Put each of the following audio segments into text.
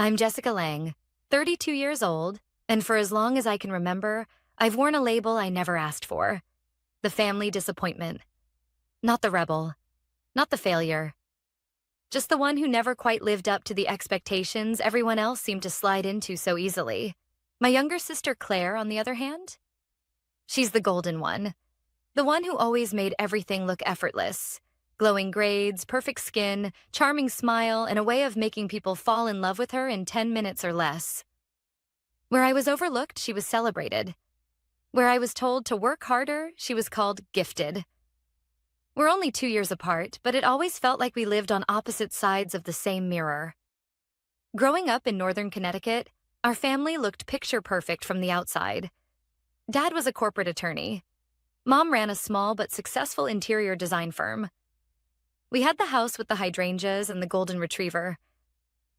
I'm Jessica Lang, 32 years old, and for as long as I can remember, I've worn a label I never asked for. The family disappointment. Not the rebel. Not the failure. Just the one who never quite lived up to the expectations everyone else seemed to slide into so easily. My younger sister Claire, on the other hand? She's the golden one. The one who always made everything look effortless. Glowing grades, perfect skin, charming smile, and a way of making people fall in love with her in 10 minutes or less. Where I was overlooked, she was celebrated. Where I was told to work harder, she was called gifted. We're only 2 years apart, but it always felt like we lived on opposite sides of the same mirror. Growing up in northern Connecticut, our family looked picture perfect from the outside. Dad was a corporate attorney. Mom ran a small but successful interior design firm. We had the house with the hydrangeas and the golden retriever.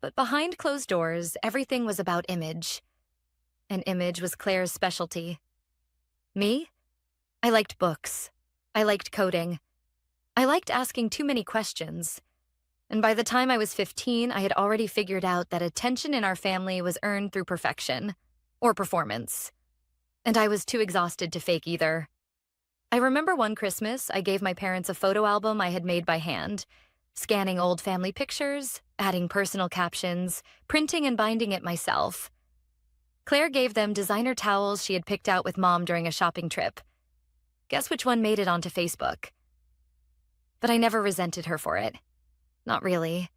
But behind closed doors, everything was about image. And image was Claire's specialty. Me? I liked books. I liked coding. I liked asking too many questions. And by the time I was 15, I had already figured out that attention in our family was earned through perfection, or performance. And I was too exhausted to fake either. I remember one Christmas, I gave my parents a photo album I had made by hand, scanning old family pictures, adding personal captions, printing and binding it myself. Claire gave them designer towels she had picked out with Mom during a shopping trip. Guess which one made it onto Facebook? But I never resented her for it. Not really.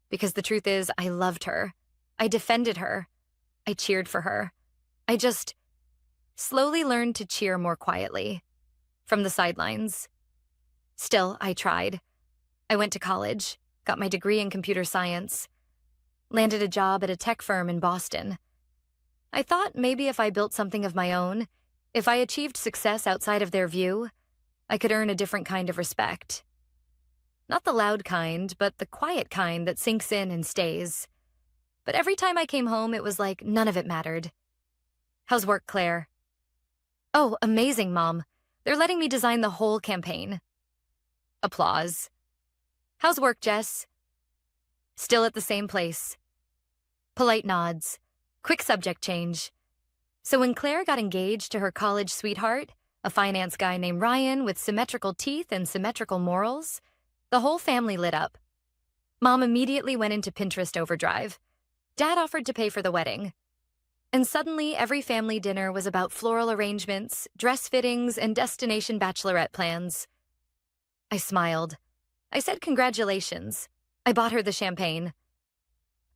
Because the truth is, I loved her. I defended her. I cheered for her. I just slowly learned to cheer more quietly. From the sidelines. Still, I tried. I went to college, got my degree in computer science, landed a job at a tech firm in Boston. I thought maybe if I built something of my own, if I achieved success outside of their view, I could earn a different kind of respect. Not the loud kind, but the quiet kind that sinks in and stays. But every time I came home, it was like none of it mattered. How's work, Claire? Oh, amazing, Mom. They're letting me design the whole campaign. Applause. How's work, Jess? Still at the same place. Polite nods. Quick subject change. So when Claire got engaged to her college sweetheart, a finance guy named Ryan with symmetrical teeth and symmetrical morals, the whole family lit up. Mom immediately went into Pinterest overdrive. Dad offered to pay for the wedding. And suddenly, every family dinner was about floral arrangements, dress fittings, and destination bachelorette plans. I smiled. I said congratulations. I bought her the champagne.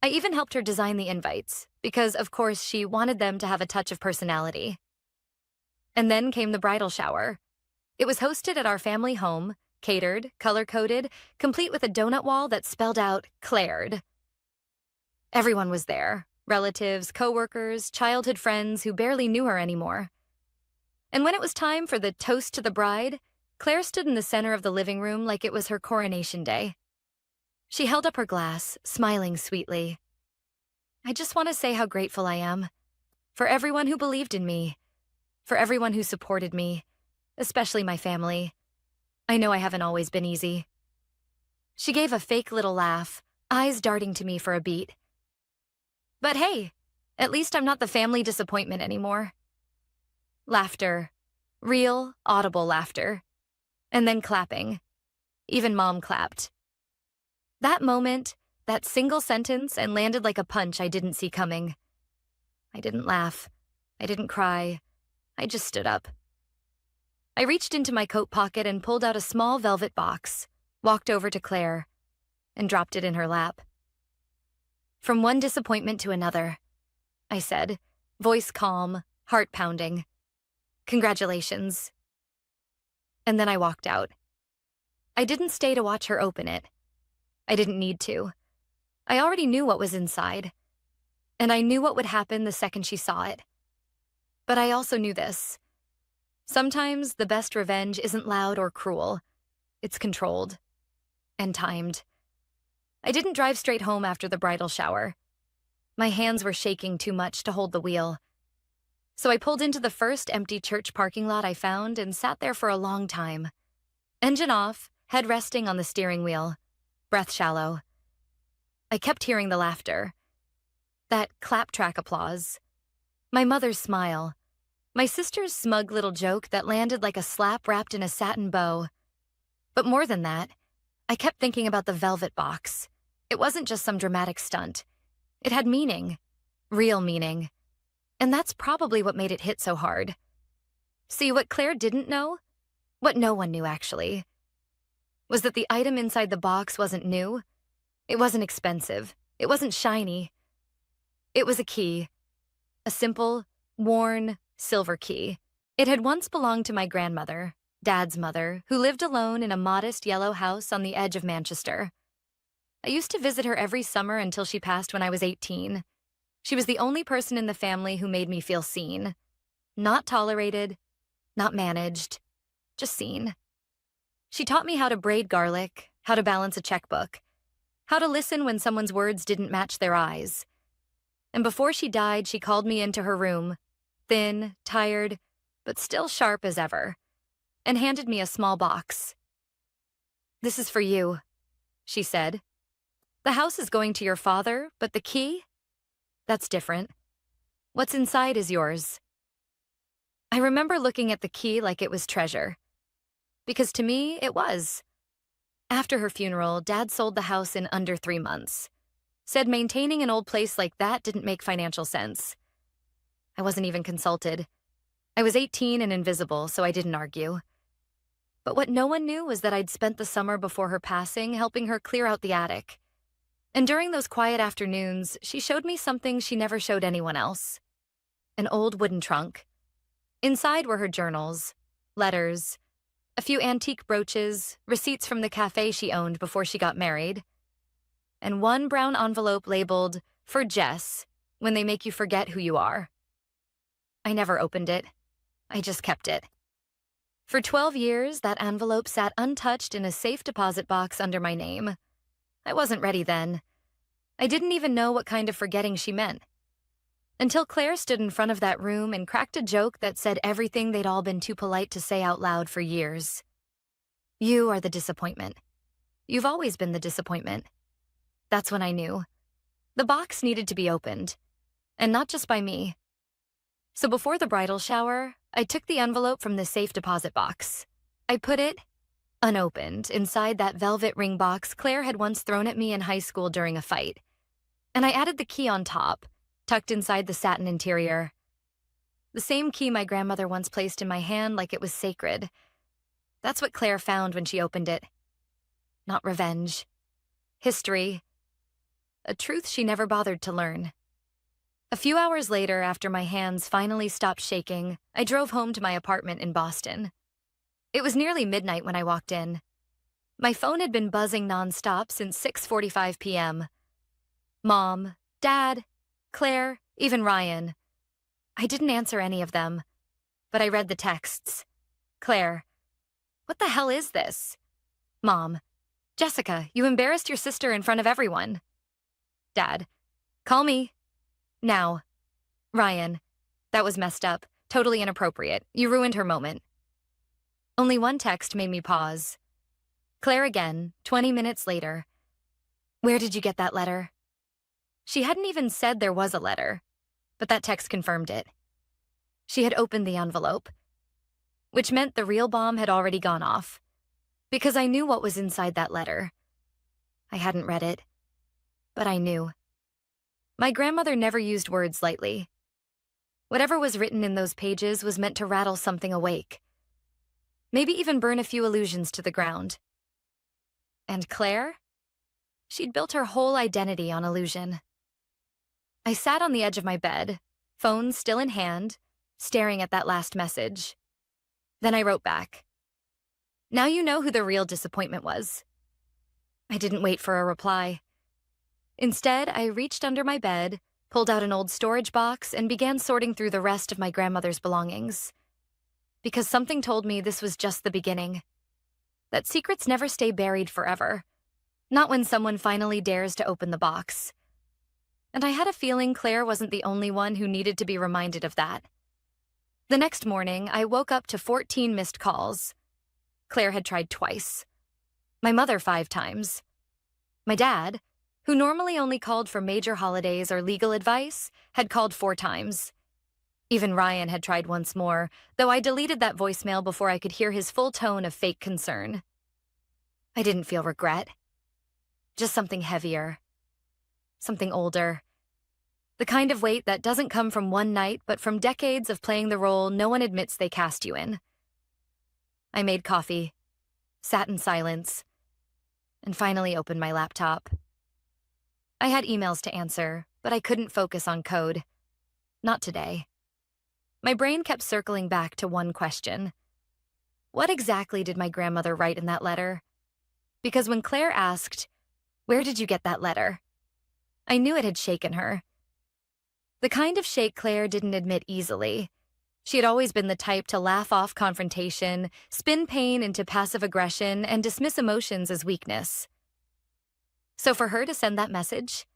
I even helped her design the invites, because, of course, she wanted them to have a touch of personality. And then came the bridal shower. It was hosted at our family home, catered, color-coded, complete with a donut wall that spelled out Claired. Everyone was there. Relatives, co-workers, childhood friends who barely knew her anymore. And when it was time for the toast to the bride, Claire stood in the center of the living room like it was her coronation day. She held up her glass, smiling sweetly. I just want to say how grateful I am. For everyone who believed in me. For everyone who supported me. Especially my family. I know I haven't always been easy. She gave a fake little laugh, eyes darting to me for a beat. But hey, at least I'm not the family disappointment anymore. Laughter. Real, audible laughter. And then clapping. Even Mom clapped. That moment, that single sentence, and landed like a punch I didn't see coming. I didn't laugh. I didn't cry. I just stood up. I reached into my coat pocket and pulled out a small velvet box, walked over to Claire, and dropped it in her lap. From one disappointment to another, I said, voice calm, heart pounding. Congratulations. And then I walked out. I didn't stay to watch her open it. I didn't need to. I already knew what was inside. And I knew what would happen the second she saw it. But I also knew this. Sometimes the best revenge isn't loud or cruel. It's controlled. And timed. I didn't drive straight home after the bridal shower. My hands were shaking too much to hold the wheel. So I pulled into the first empty church parking lot I found and sat there for a long time. Engine off, head resting on the steering wheel, breath shallow. I kept hearing the laughter. That claptrap applause. My mother's smile. My sister's smug little joke that landed like a slap wrapped in a satin bow. But more than that, I kept thinking about the velvet box. It wasn't just some dramatic stunt. It had meaning. Real meaning. And that's probably what made it hit so hard. See, what Claire didn't know, what no one knew actually, was that the item inside the box wasn't new. It wasn't expensive. It wasn't shiny. It was a key. A simple, worn, silver key. It had once belonged to my grandmother, Dad's mother, who lived alone in a modest yellow house on the edge of Manchester. I used to visit her every summer until she passed when I was 18. She was the only person in the family who made me feel seen. Not tolerated, not managed, just seen. She taught me how to braid garlic, how to balance a checkbook, how to listen when someone's words didn't match their eyes. And before she died, she called me into her room, thin, tired, but still sharp as ever, and handed me a small box. "This is for you," she said. "The house is going to your father, but the key? That's different. What's inside is yours." I remember looking at the key like it was treasure. Because to me, it was. After her funeral, Dad sold the house in under 3 months. Said maintaining an old place like that didn't make financial sense. I wasn't even consulted. I was 18 and invisible, so I didn't argue. But what no one knew was that I'd spent the summer before her passing helping her clear out the attic. And during those quiet afternoons, she showed me something she never showed anyone else. An old wooden trunk. Inside were her journals, letters, a few antique brooches, receipts from the cafe she owned before she got married, and one brown envelope labeled, "For Jess, when they make you forget who you are." I never opened it. I just kept it. For 12 years, that envelope sat untouched in a safe deposit box under my name. I wasn't ready then. I didn't even know what kind of forgetting she meant. Until Claire stood in front of that room and cracked a joke that said everything they'd all been too polite to say out loud for years. "You are the disappointment. You've always been the disappointment." That's when I knew. The box needed to be opened. And not just by me. So before the bridal shower, I took the envelope from the safe deposit box. I put it, unopened, inside that velvet ring box Claire had once thrown at me in high school during a fight. And I added the key on top, tucked inside the satin interior. The same key my grandmother once placed in my hand like it was sacred. That's what Claire found when she opened it. Not revenge. History. A truth she never bothered to learn. A few hours later, after my hands finally stopped shaking, I drove home to my apartment in Boston. It was nearly midnight when I walked in. My phone had been buzzing nonstop since 6:45 p.m. Mom, Dad, Claire, even Ryan. I didn't answer any of them, but I read the texts. Claire, "What the hell is this?" Mom, "Jessica, you embarrassed your sister in front of everyone." Dad, "Call me. Now." Ryan, "That was messed up. Totally inappropriate. You ruined her moment." Only one text made me pause. Claire again, 20 minutes later. "Where did you get that letter?" She hadn't even said there was a letter, but that text confirmed it. She had opened the envelope, which meant the real bomb had already gone off, because I knew what was inside that letter. I hadn't read it, but I knew. My grandmother never used words lightly. Whatever was written in those pages was meant to rattle something awake. Maybe even burn a few illusions to the ground. And Claire? She'd built her whole identity on illusion. I sat on the edge of my bed, phone still in hand, staring at that last message. Then I wrote back. "Now you know who the real disappointment was." I didn't wait for a reply. Instead, I reached under my bed, pulled out an old storage box, and began sorting through the rest of my grandmother's belongings. Because something told me this was just the beginning. That secrets never stay buried forever. Not when someone finally dares to open the box. And I had a feeling Claire wasn't the only one who needed to be reminded of that. The next morning, I woke up to 14 missed calls. Claire had tried twice. My mother 5 times. My dad, who normally only called for major holidays or legal advice, had called 4 times. Even Ryan had tried once more, though I deleted that voicemail before I could hear his full tone of fake concern. I didn't feel regret, just something heavier, something older. The kind of weight that doesn't come from one night, but from decades of playing the role no one admits they cast you in. I made coffee, sat in silence, and finally opened my laptop. I had emails to answer, but I couldn't focus on code. Not today. My brain kept circling back to one question. What exactly did my grandmother write in that letter? Because when Claire asked, "Where did you get that letter?" I knew it had shaken her. The kind of shake Claire didn't admit easily. She had always been the type to laugh off confrontation, spin pain into passive aggression, and dismiss emotions as weakness. So for her to send that message,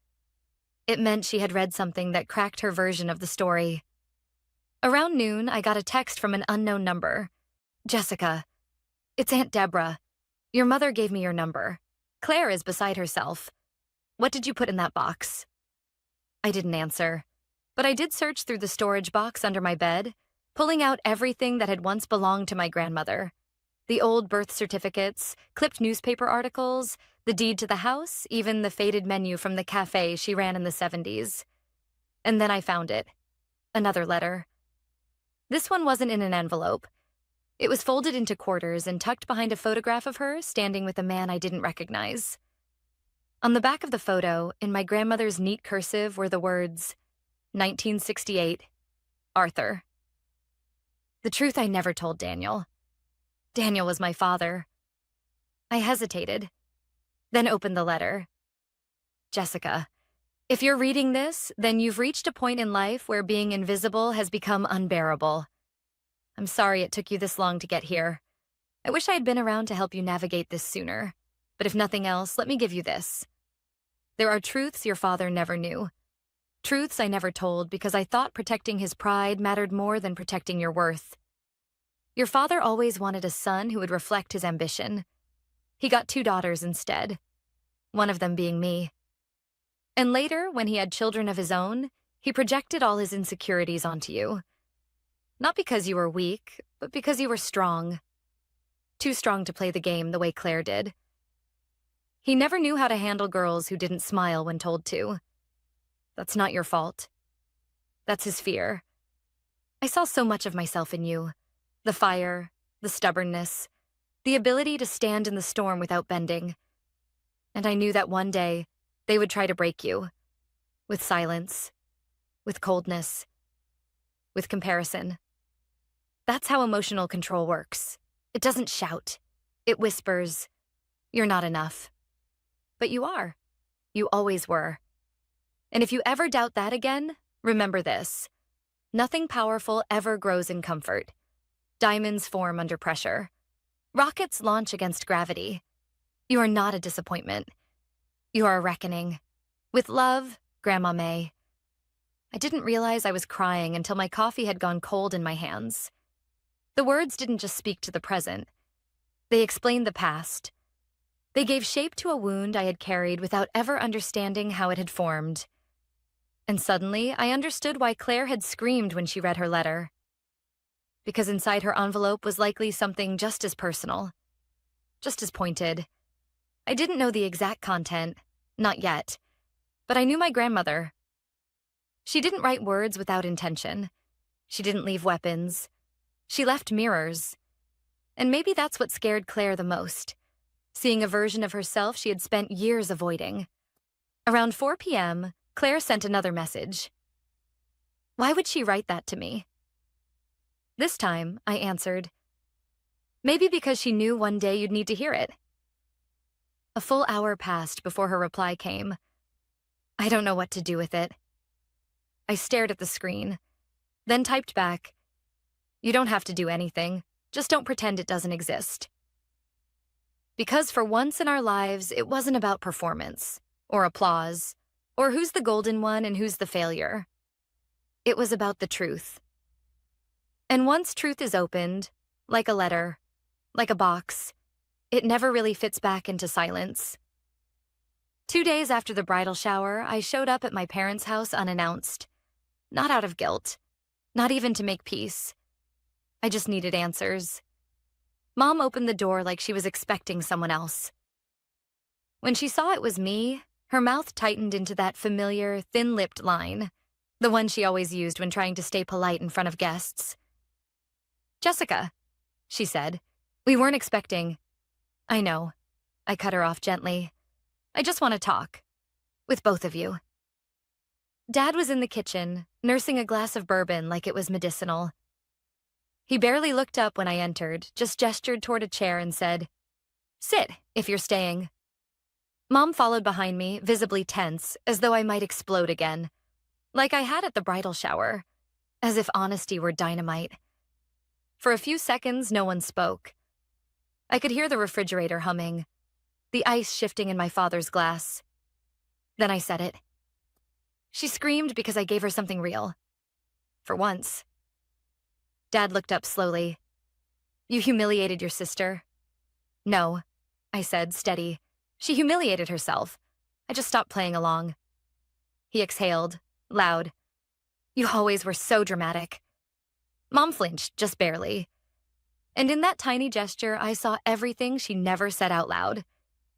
it meant she had read something that cracked her version of the story. Around noon, I got a text from an unknown number. "Jessica, it's Aunt Deborah. Your mother gave me your number. Claire is beside herself. What did you put in that box?" I didn't answer, but I did search through the storage box under my bed, pulling out everything that had once belonged to my grandmother. The old birth certificates, clipped newspaper articles, the deed to the house, even the faded menu from the cafe she ran in the 70s. And then I found it. Another letter. This one wasn't in an envelope. It was folded into quarters and tucked behind a photograph of her standing with a man I didn't recognize. On the back of the photo, in my grandmother's neat cursive, were the words, 1968, Arthur. The truth I never told Daniel. Daniel was my father. I hesitated, then opened the letter. "Jessica, if you're reading this, then you've reached a point in life where being invisible has become unbearable. I'm sorry it took you this long to get here. I wish I had been around to help you navigate this sooner. But if nothing else, let me give you this. There are truths your father never knew. Truths I never told because I thought protecting his pride mattered more than protecting your worth. Your father always wanted a son who would reflect his ambition. He got 2 daughters instead, one of them being me. And later, when he had children of his own, he projected all his insecurities onto you. Not because you were weak, but because you were strong. Too strong to play the game the way Claire did. He never knew how to handle girls who didn't smile when told to. That's not your fault. That's his fear. I saw so much of myself in you. The fire, the stubbornness, the ability to stand in the storm without bending. And I knew that one day, they would try to break you. With silence. With coldness. With comparison. That's how emotional control works. It doesn't shout. It whispers, "You're not enough." But you are. You always were. And if you ever doubt that again, remember this. Nothing powerful ever grows in comfort. Diamonds form under pressure. Rockets launch against gravity. You are not a disappointment. You are a reckoning. With love, Grandma May. I didn't realize I was crying until my coffee had gone cold in my hands. The words didn't just speak to the present. They explained the past. They gave shape to a wound I had carried without ever understanding how it had formed. And suddenly, I understood why Claire had screamed when she read her letter. Because inside her envelope was likely something just as personal, just as pointed. I didn't know the exact content, not yet, but I knew my grandmother. She didn't write words without intention. She didn't leave weapons. She left mirrors. And maybe that's what scared Claire the most, seeing a version of herself she had spent years avoiding. Around 4 p.m., Claire sent another message. Why would she write that to me? This time, I answered, maybe because she knew one day you'd need to hear it. A full hour passed before her reply came. I don't know what to do with it. I stared at the screen, then typed back, you don't have to do anything, just don't pretend it doesn't exist. Because for once in our lives, it wasn't about performance, or applause, or who's the golden one and who's the failure. It was about the truth. And once truth is opened, like a letter, like a box, it never really fits back into silence. 2 days after the bridal shower, I showed up at my parents' house unannounced. Not out of guilt. Not even to make peace. I just needed answers. Mom opened the door like she was expecting someone else. When she saw it was me, her mouth tightened into that familiar, thin-lipped line, the one she always used when trying to stay polite in front of guests. "Jessica," she said, "we weren't expecting—" "I know." I cut her off gently. "I just want to talk. With both of you." Dad was in the kitchen, nursing a glass of bourbon like it was medicinal. He barely looked up when I entered, just gestured toward a chair and said, "Sit, if you're staying." Mom followed behind me, visibly tense, as though I might explode again. Like I had at the bridal shower. As if honesty were dynamite. For a few seconds, no one spoke. I could hear the refrigerator humming, the ice shifting in my father's glass. Then I said it. She screamed because I gave her something real. For once. Dad looked up slowly. "You humiliated your sister?" "No," I said, steady. "She humiliated herself. I just stopped playing along." He exhaled, loud. "You always were so dramatic." Mom flinched, just barely. And in that tiny gesture, I saw everything she never said out loud.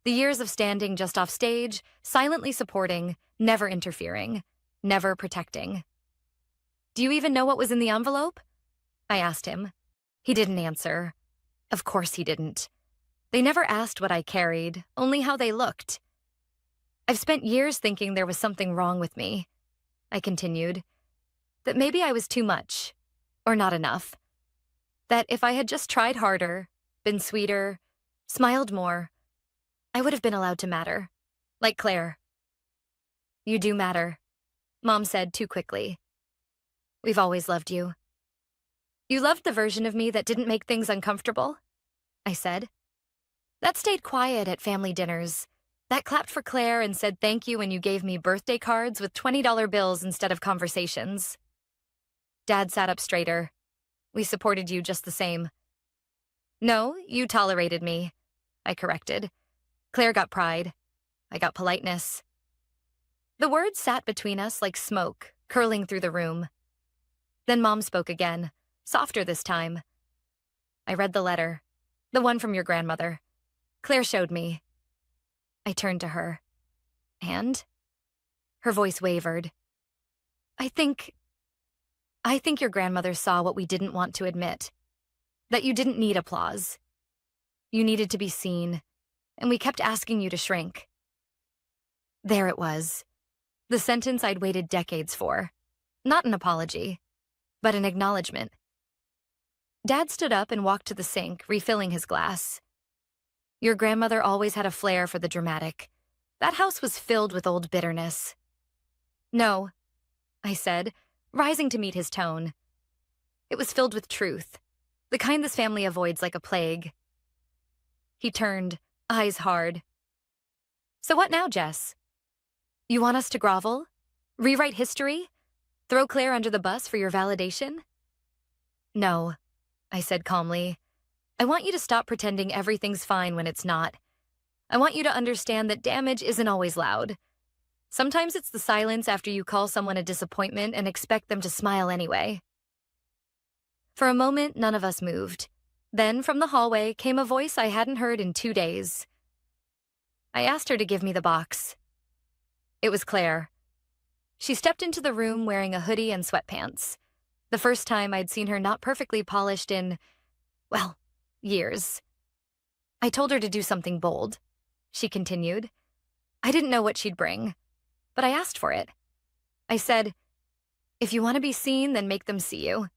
The years of standing just off stage, silently supporting, never interfering, never protecting. "Do you even know what was in the envelope?" I asked him. He didn't answer. Of course he didn't. They never asked what I carried, only how they looked. "I've spent years thinking there was something wrong with me," I continued. "That maybe I was too much, or not enough. That if I had just tried harder, been sweeter, smiled more, I would have been allowed to matter. Like Claire." "You do matter," Mom said too quickly. "We've always loved you." "You loved the version of me that didn't make things uncomfortable?" I said. "That stayed quiet at family dinners. That clapped for Claire and said thank you when you gave me birthday cards with $20 bills instead of conversations." Dad sat up straighter. "We supported you just the same." "No, you tolerated me," I corrected. "Claire got pride. I got politeness." The words sat between us like smoke, curling through the room. Then Mom spoke again, softer this time. "I read the letter, the one from your grandmother. Claire showed me." I turned to her. "And?" Her voice wavered. I think your grandmother saw what we didn't want to admit. That you didn't need applause. You needed to be seen, and we kept asking you to shrink." There it was. The sentence I'd waited decades for. Not an apology, but an acknowledgement. Dad stood up and walked to the sink, refilling his glass. "Your grandmother always had a flair for the dramatic. That house was filled with old bitterness." "No," I said, rising to meet his tone. "It was filled with truth, the kind this family avoids like a plague." He turned, eyes hard. "So what now, Jess? You want us to grovel? Rewrite history? Throw Claire under the bus for your validation?" "No," I said calmly. "I want you to stop pretending everything's fine when it's not. I want you to understand that damage isn't always loud. Sometimes it's the silence after you call someone a disappointment and expect them to smile anyway." For a moment, none of us moved. Then, from the hallway, came a voice I hadn't heard in 2 days. I asked her to give me the box. It was Claire. She stepped into the room wearing a hoodie and sweatpants. The first time I'd seen her not perfectly polished in, well, years. "I told her to do something bold," she continued. "I didn't know what she'd bring, but I asked for it. I said, 'If you want to be seen, then make them see you.'"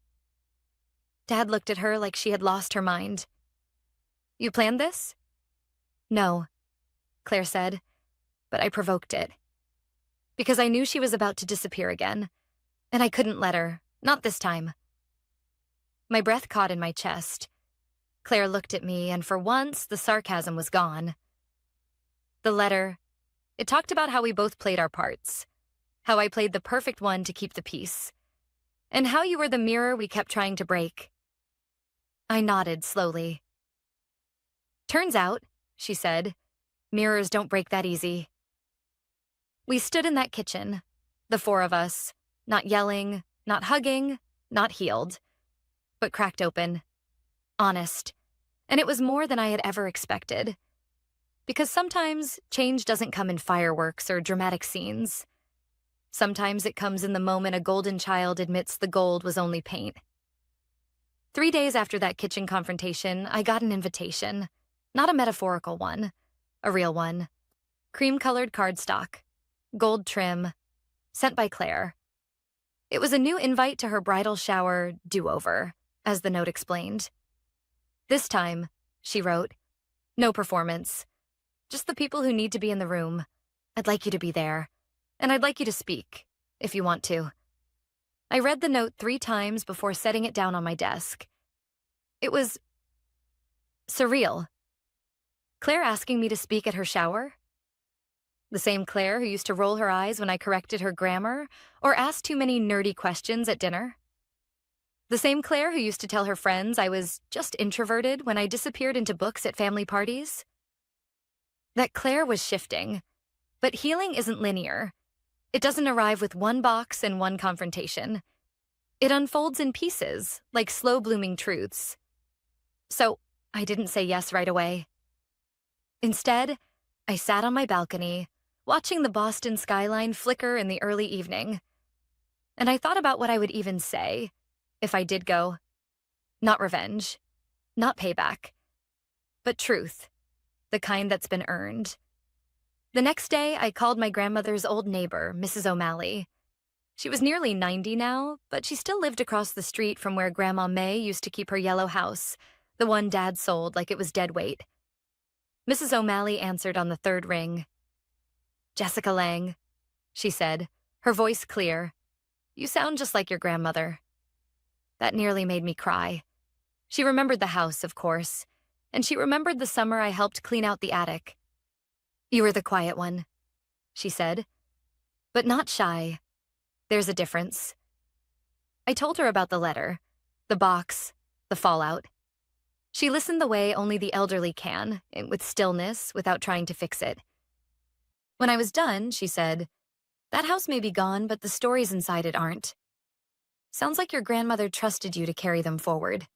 Dad looked at her like she had lost her mind. "You planned this?" "No," Claire said, "but I provoked it. Because I knew she was about to disappear again, and I couldn't let her, not this time." My breath caught in my chest. Claire looked at me, and for once, the sarcasm was gone. "The letter, it talked about how we both played our parts, how I played the perfect one to keep the peace, and how you were the mirror we kept trying to break." I nodded slowly. "Turns out," she said, "mirrors don't break that easy." We stood in that kitchen, the four of us, not yelling, not hugging, not healed, but cracked open, honest. And it was more than I had ever expected. Because sometimes change doesn't come in fireworks or dramatic scenes. Sometimes it comes in the moment a golden child admits the gold was only paint. 3 days after that kitchen confrontation, I got an invitation. Not a metaphorical one, a real one. Cream-colored cardstock, gold trim, sent by Claire. It was a new invite to her bridal shower do-over, as the note explained. This time, she wrote, no performance. Just the people who need to be in the room. I'd like you to be there. And I'd like you to speak, if you want to. I read the note 3 times before setting it down on my desk. It was surreal. Claire asking me to speak at her shower? The same Claire who used to roll her eyes when I corrected her grammar or asked too many nerdy questions at dinner? The same Claire who used to tell her friends I was just introverted when I disappeared into books at family parties? That Claire was shifting, but healing isn't linear. It doesn't arrive with one box and one confrontation. It unfolds in pieces, like slow-blooming truths. So, I didn't say yes right away. Instead, I sat on my balcony, watching the Boston skyline flicker in the early evening. And I thought about what I would even say, if I did go. Not revenge, not payback, but truth, the kind that's been earned. The next day, I called my grandmother's old neighbor, Mrs. O'Malley. She was nearly 90 now, but she still lived across the street from where Grandma May used to keep her yellow house, the one Dad sold like it was dead weight. Mrs. O'Malley answered on the 3rd ring. Jessica Lang, she said, her voice clear. You sound just like your grandmother. That nearly made me cry. She remembered the house, of course, and she remembered the summer I helped clean out the attic. You were the quiet one, she said, but not shy. There's a difference. I told her about the letter, the box, the fallout. She listened the way only the elderly can, with stillness, without trying to fix it. When I was done, she said, that house may be gone, but the stories inside it aren't. Sounds like your grandmother trusted you to carry them forward.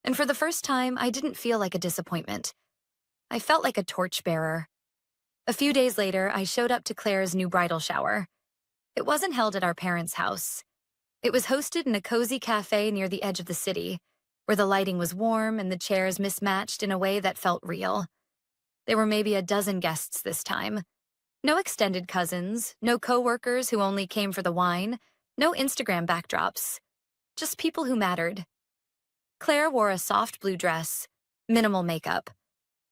And for the first time, I didn't feel like a disappointment. I felt like a torchbearer. A few days later, I showed up to Claire's new bridal shower. It wasn't held at our parents' house. It was hosted in a cozy cafe near the edge of the city, where the lighting was warm and the chairs mismatched in a way that felt real. There were maybe a dozen guests this time. No extended cousins, no coworkers who only came for the wine, no Instagram backdrops. Just people who mattered. Claire wore a soft blue dress, minimal makeup.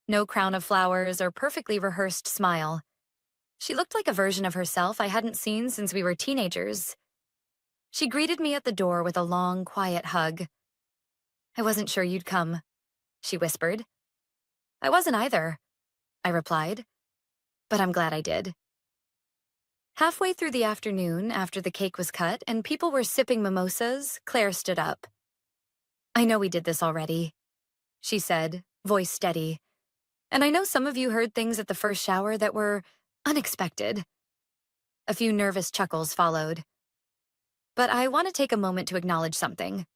No crown of flowers or perfectly rehearsed smile. She looked like a version of herself I hadn't seen since we were teenagers. She greeted me at the door with a long, quiet hug. I wasn't sure you'd come, she whispered. I wasn't either, I replied, but I'm glad I did. Halfway through the afternoon, after the cake was cut and people were sipping mimosas, Claire stood up. I know we did this already, she said, voice steady. And I know some of you heard things at the first shower that were unexpected. A few nervous chuckles followed. But I want to take a moment to acknowledge something.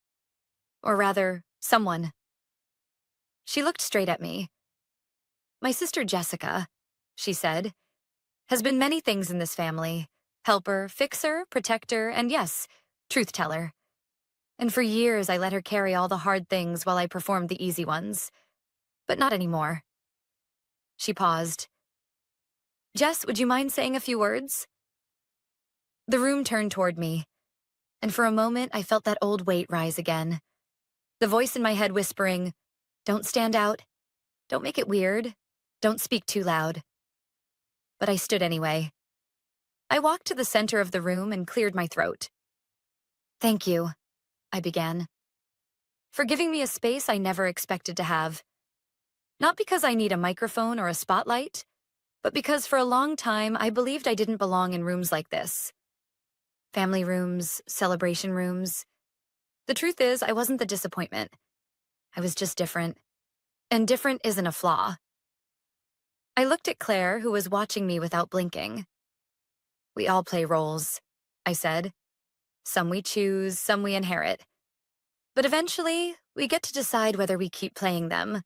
Or rather, someone. She looked straight at me. My sister Jessica, she said, has been many things in this family. Helper, fixer, protector, and yes, truth-teller. And for years I let her carry all the hard things while I performed the easy ones. But not anymore. She paused. Jess, would you mind saying a few words? The room turned toward me, and for a moment I felt that old weight rise again. The voice in my head whispering, don't stand out, don't make it weird, don't speak too loud. But I stood anyway. I walked to the center of the room and cleared my throat. Thank you, I began, for giving me a space I never expected to have. Not because I need a microphone or a spotlight, but because for a long time I believed I didn't belong in rooms like this. Family rooms, celebration rooms. The truth is, I wasn't the disappointment. I was just different. And different isn't a flaw. I looked at Claire, who was watching me without blinking. We all play roles, I said. Some we choose, some we inherit. But eventually, we get to decide whether we keep playing them,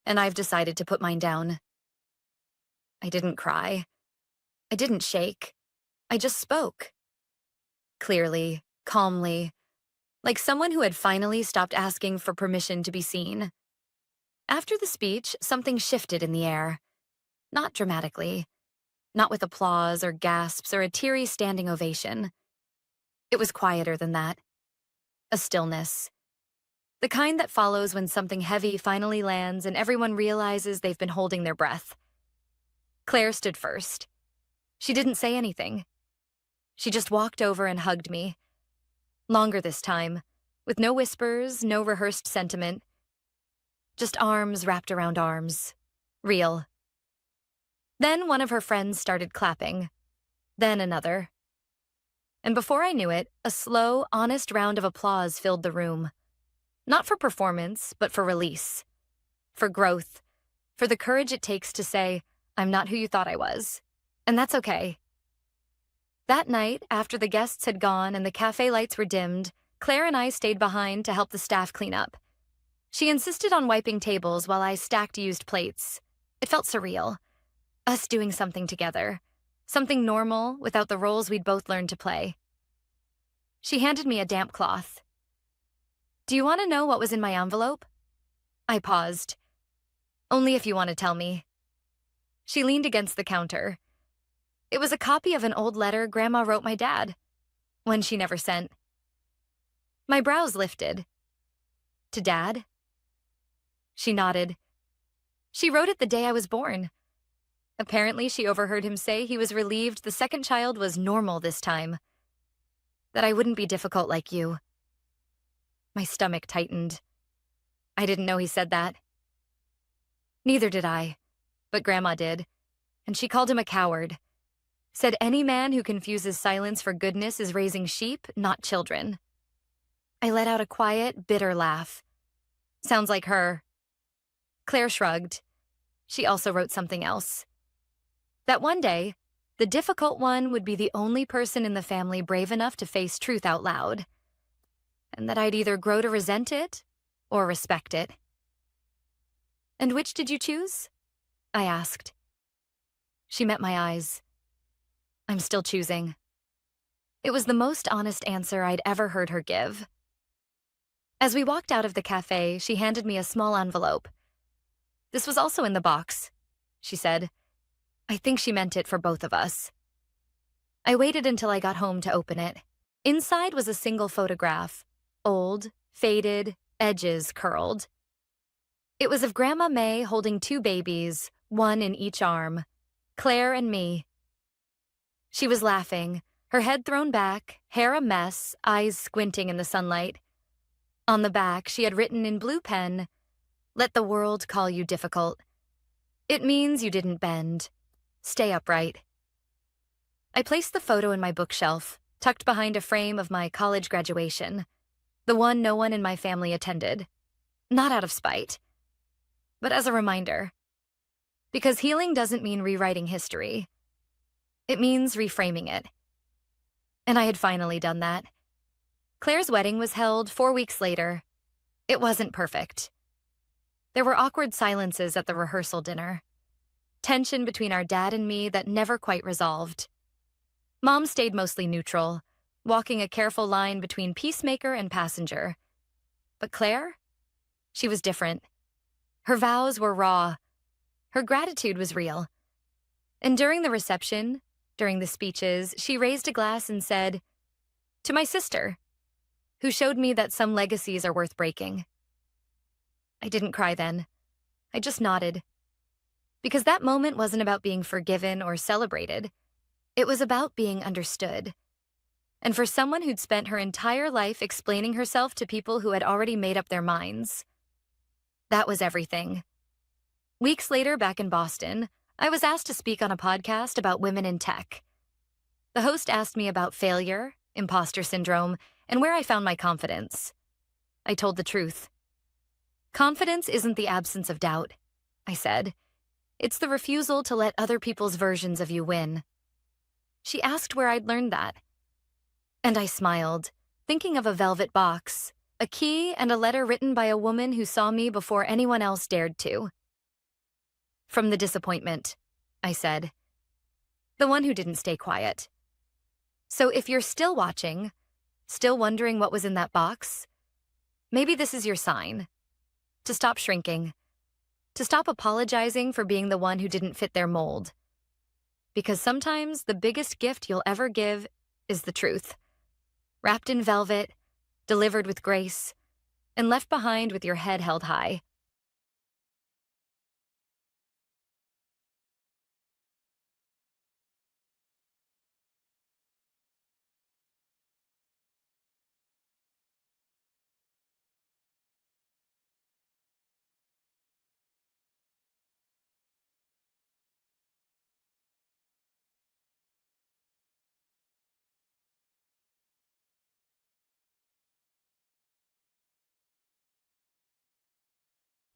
and I've decided to put mine down. I didn't cry. I didn't shake. I just spoke. Clearly, calmly, like someone who had finally stopped asking for permission to be seen. After the speech, something shifted in the air. Not dramatically. Not with applause or gasps or a teary standing ovation. It was quieter than that. A stillness. The kind that follows when something heavy finally lands and everyone realizes they've been holding their breath. Claire stood first. She didn't say anything. She just walked over and hugged me. Longer this time, with no whispers, no rehearsed sentiment. Just arms wrapped around arms. Real. Then one of her friends started clapping. Then another. And before I knew it, a slow, honest round of applause filled the room. Not for performance, but for release. For growth. For the courage it takes to say, I'm not who you thought I was. And that's okay. That night, after the guests had gone and the cafe lights were dimmed, Claire and I stayed behind to help the staff clean up. She insisted on wiping tables while I stacked used plates. It felt surreal. Us doing something together. Something normal, without the roles we'd both learned to play. She handed me a damp cloth. Do you want to know what was in my envelope? I paused. Only if you want to tell me. She leaned against the counter. It was a copy of an old letter Grandma wrote my dad. One she never sent. My brows lifted. To Dad? She nodded. She wrote it the day I was born. Apparently, she overheard him say he was relieved the second child was normal this time. That I wouldn't be difficult like you. My stomach tightened. I didn't know he said that. Neither did I, but Grandma did, and she called him a coward. Said any man who confuses silence for goodness is raising sheep, not children. I let out a quiet, bitter laugh. Sounds like her. Claire shrugged. She also wrote something else. That one day, the difficult one would be the only person in the family brave enough to face truth out loud. And that I'd either grow to resent it or respect it. And which did you choose? I asked. She met my eyes. I'm still choosing. It was the most honest answer I'd ever heard her give. As we walked out of the cafe, she handed me a small envelope. This was also in the box, she said. I think she meant it for both of us. I waited until I got home to open it. Inside was a single photograph. Old, faded, edges curled. It was of Grandma May holding two babies, one in each arm. Claire and me. She was laughing, her head thrown back, hair a mess, eyes squinting in the sunlight. On the back, she had written in blue pen, "Let the world call you difficult. It means you didn't bend. Stay upright." I placed the photo in my bookshelf, tucked behind a frame of my college graduation, the one no one in my family attended. Not out of spite, but as a reminder. Because healing doesn't mean rewriting history. It means reframing it. And I had finally done that. Claire's wedding was held 4 weeks later. It wasn't perfect. There were awkward silences at the rehearsal dinner. Tension between our dad and me that never quite resolved. Mom stayed mostly neutral, walking a careful line between peacemaker and passenger. But Claire? She was different. Her vows were raw. Her gratitude was real. And during the reception, during the speeches, she raised a glass and said, "To my sister, who showed me that some legacies are worth breaking." I didn't cry then. I just nodded. Because that moment wasn't about being forgiven or celebrated. It was about being understood. And for someone who'd spent her entire life explaining herself to people who had already made up their minds, that was everything. Weeks later, back in Boston, I was asked to speak on a podcast about women in tech. The host asked me about failure, imposter syndrome, and where I found my confidence. I told the truth. Confidence isn't the absence of doubt, I said. It's the refusal to let other people's versions of you win. She asked where I'd learned that. And I smiled, thinking of a velvet box, a key, and a letter written by a woman who saw me before anyone else dared to. From the disappointment, I said. The one who didn't stay quiet. So if you're still watching, still wondering what was in that box, maybe this is your sign. To stop shrinking. To stop apologizing for being the one who didn't fit their mold. Because sometimes the biggest gift you'll ever give is the truth. Wrapped in velvet, delivered with grace, and left behind with your head held high.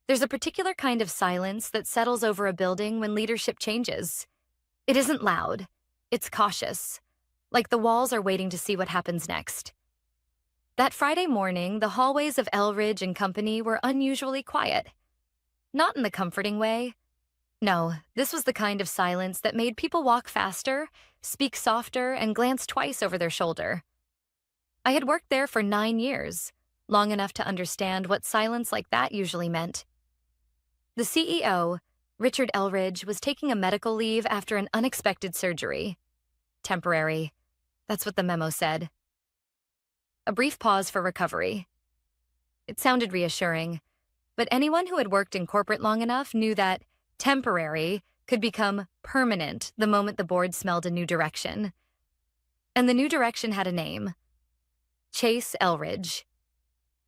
There's a particular kind of silence that settles over a building when leadership changes. It isn't loud. It's cautious, like the walls are waiting to see what happens next. That Friday morning, the hallways of Elridge and Company were unusually quiet. Not in the comforting way. No, this was the kind of silence that made people walk faster, speak softer, and glance twice over their shoulder. I had worked there for 9 years, long enough to understand what silence like that usually meant. The CEO, Richard Elridge, was taking a medical leave after an unexpected surgery. Temporary. That's what the memo said. A brief pause for recovery. It sounded reassuring, but anyone who had worked in corporate long enough knew that temporary could become permanent the moment the board smelled a new direction. And the new direction had a name. Chase Elridge.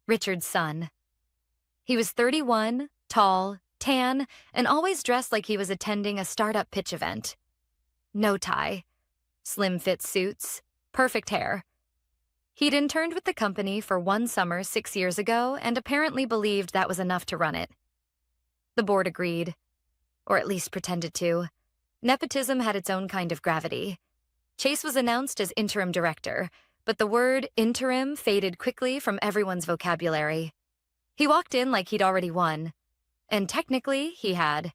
Richard's son. He was 31, tall, tan, and always dressed like he was attending a startup pitch event. No tie. Slim fit suits. Perfect hair. He'd interned with the company for one summer 6 years ago and apparently believed that was enough to run it. The board agreed. Or at least pretended to. Nepotism had its own kind of gravity. Chase was announced as interim director, but the word interim faded quickly from everyone's vocabulary. He walked in like he'd already won. And technically, he had.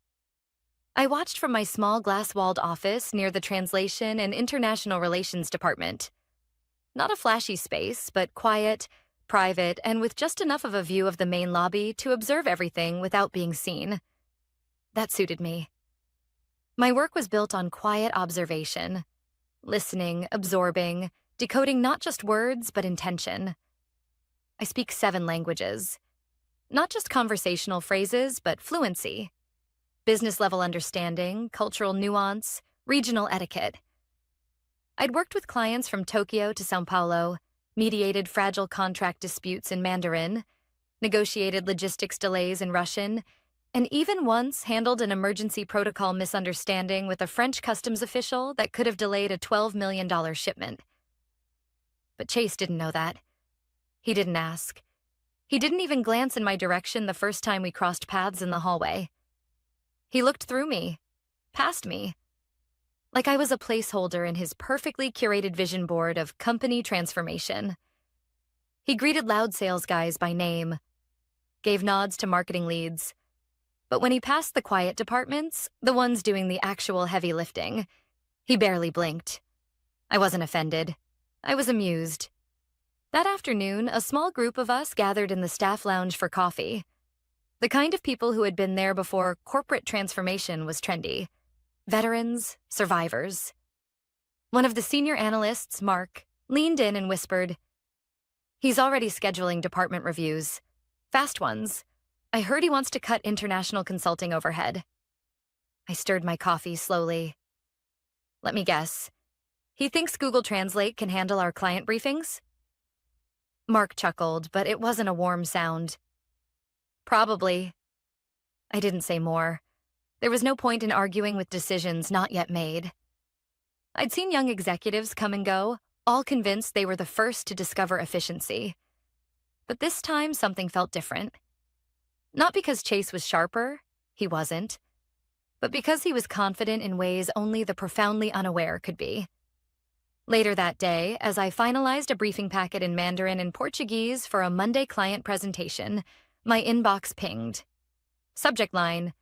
I watched from my small glass-walled office near the Translation and International Relations Department. Not a flashy space, but quiet, private, and with just enough of a view of the main lobby to observe everything without being seen. That suited me. My work was built on quiet observation, listening, absorbing, decoding not just words, but intention. I speak 7 languages. Not just conversational phrases, but fluency. Business-level understanding, cultural nuance, regional etiquette. I'd worked with clients from Tokyo to São Paulo, mediated fragile contract disputes in Mandarin, negotiated logistics delays in Russian, and even once handled an emergency protocol misunderstanding with a French customs official that could have delayed a $12 million shipment. But Chase didn't know that. He didn't ask. He didn't even glance in my direction the first time we crossed paths in the hallway. He looked through me, past me, like I was a placeholder in his perfectly curated vision board of company transformation. He greeted loud sales guys by name, gave nods to marketing leads. But when he passed the quiet departments, the ones doing the actual heavy lifting, he barely blinked. I wasn't offended. I was amused. That afternoon, a small group of us gathered in the staff lounge for coffee. The kind of people who had been there before corporate transformation was trendy. Veterans, survivors. One of the senior analysts, Mark, leaned in and whispered, "He's already scheduling department reviews. Fast ones. I heard he wants to cut international consulting overhead." I stirred my coffee slowly. Let me guess. He thinks Google Translate can handle our client briefings? Mark chuckled, but it wasn't a warm sound. Probably. I didn't say more. There was no point in arguing with decisions not yet made. I'd seen young executives come and go, all convinced they were the first to discover efficiency. But this time, something felt different. Not because Chase was sharper, he wasn't, but because he was confident in ways only the profoundly unaware could be. Later that day, as I finalized a briefing packet in Mandarin and Portuguese for a Monday client presentation, my inbox pinged. Subject line,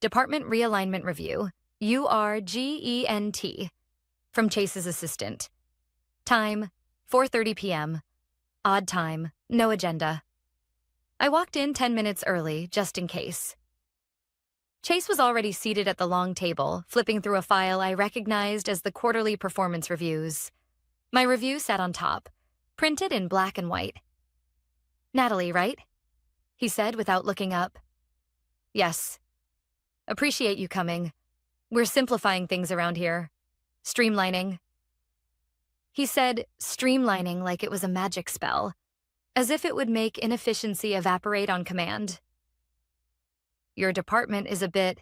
Department Realignment Review, URGENT, from Chase's assistant. Time, 4:30 p.m. Odd time, no agenda. I walked in 10 minutes early, just in case. Chase was already seated at the long table, flipping through a file I recognized as the quarterly performance reviews. My review sat on top, printed in black and white. "Natalie, right?" he said without looking up. "Yes. Appreciate you coming. We're simplifying things around here. Streamlining." He said streamlining like it was a magic spell, as if it would make inefficiency evaporate on command. "Your department is a bit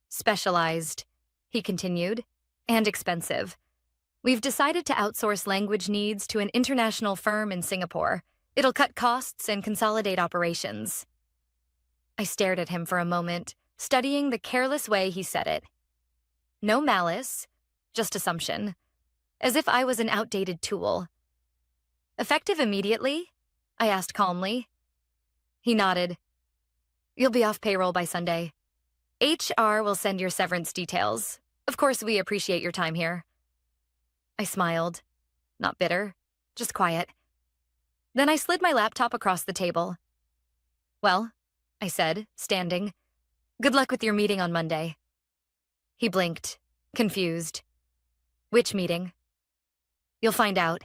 specialized," he continued, "and expensive. We've decided to outsource language needs to an international firm in Singapore. It'll cut costs and consolidate operations." I stared at him for a moment, studying the careless way he said it. No malice, just assumption, as if I was an outdated tool. "Effective immediately?" I asked calmly. He nodded. "You'll be off payroll by Sunday. HR will send your severance details. Of course, we appreciate your time here." I smiled. Not bitter, just quiet. Then I slid my laptop across the table. "Well," I said, standing, "good luck with your meeting on Monday." He blinked, confused. "Which meeting?" "You'll find out."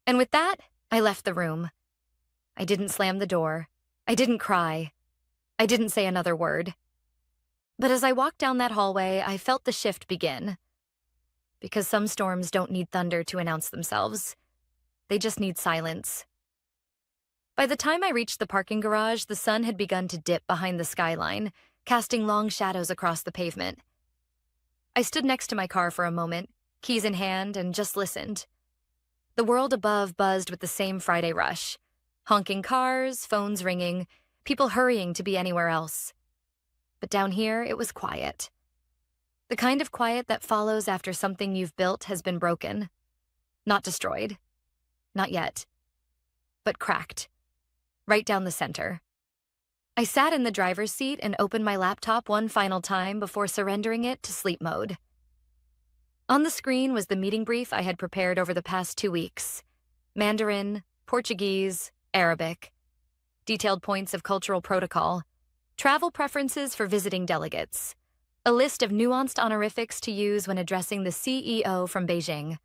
And with that, I left the room. I didn't slam the door. I didn't cry. I didn't say another word. But as I walked down that hallway, I felt the shift begin. Because some storms don't need thunder to announce themselves. They just need silence. By the time I reached the parking garage, the sun had begun to dip behind the skyline, casting long shadows across the pavement. I stood next to my car for a moment, keys in hand, and just listened. The world above buzzed with the same Friday rush. Honking cars, phones ringing, people hurrying to be anywhere else. But down here, it was quiet. The kind of quiet that follows after something you've built has been broken. Not destroyed. Not yet. But cracked. Right down the center. I sat in the driver's seat and opened my laptop one final time before surrendering it to sleep mode. On the screen was the meeting brief I had prepared over the past 2 weeks. Mandarin, Portuguese, Arabic. Detailed points of cultural protocol. Travel preferences for visiting delegates. A list of nuanced honorifics to use when addressing the CEO from Beijing.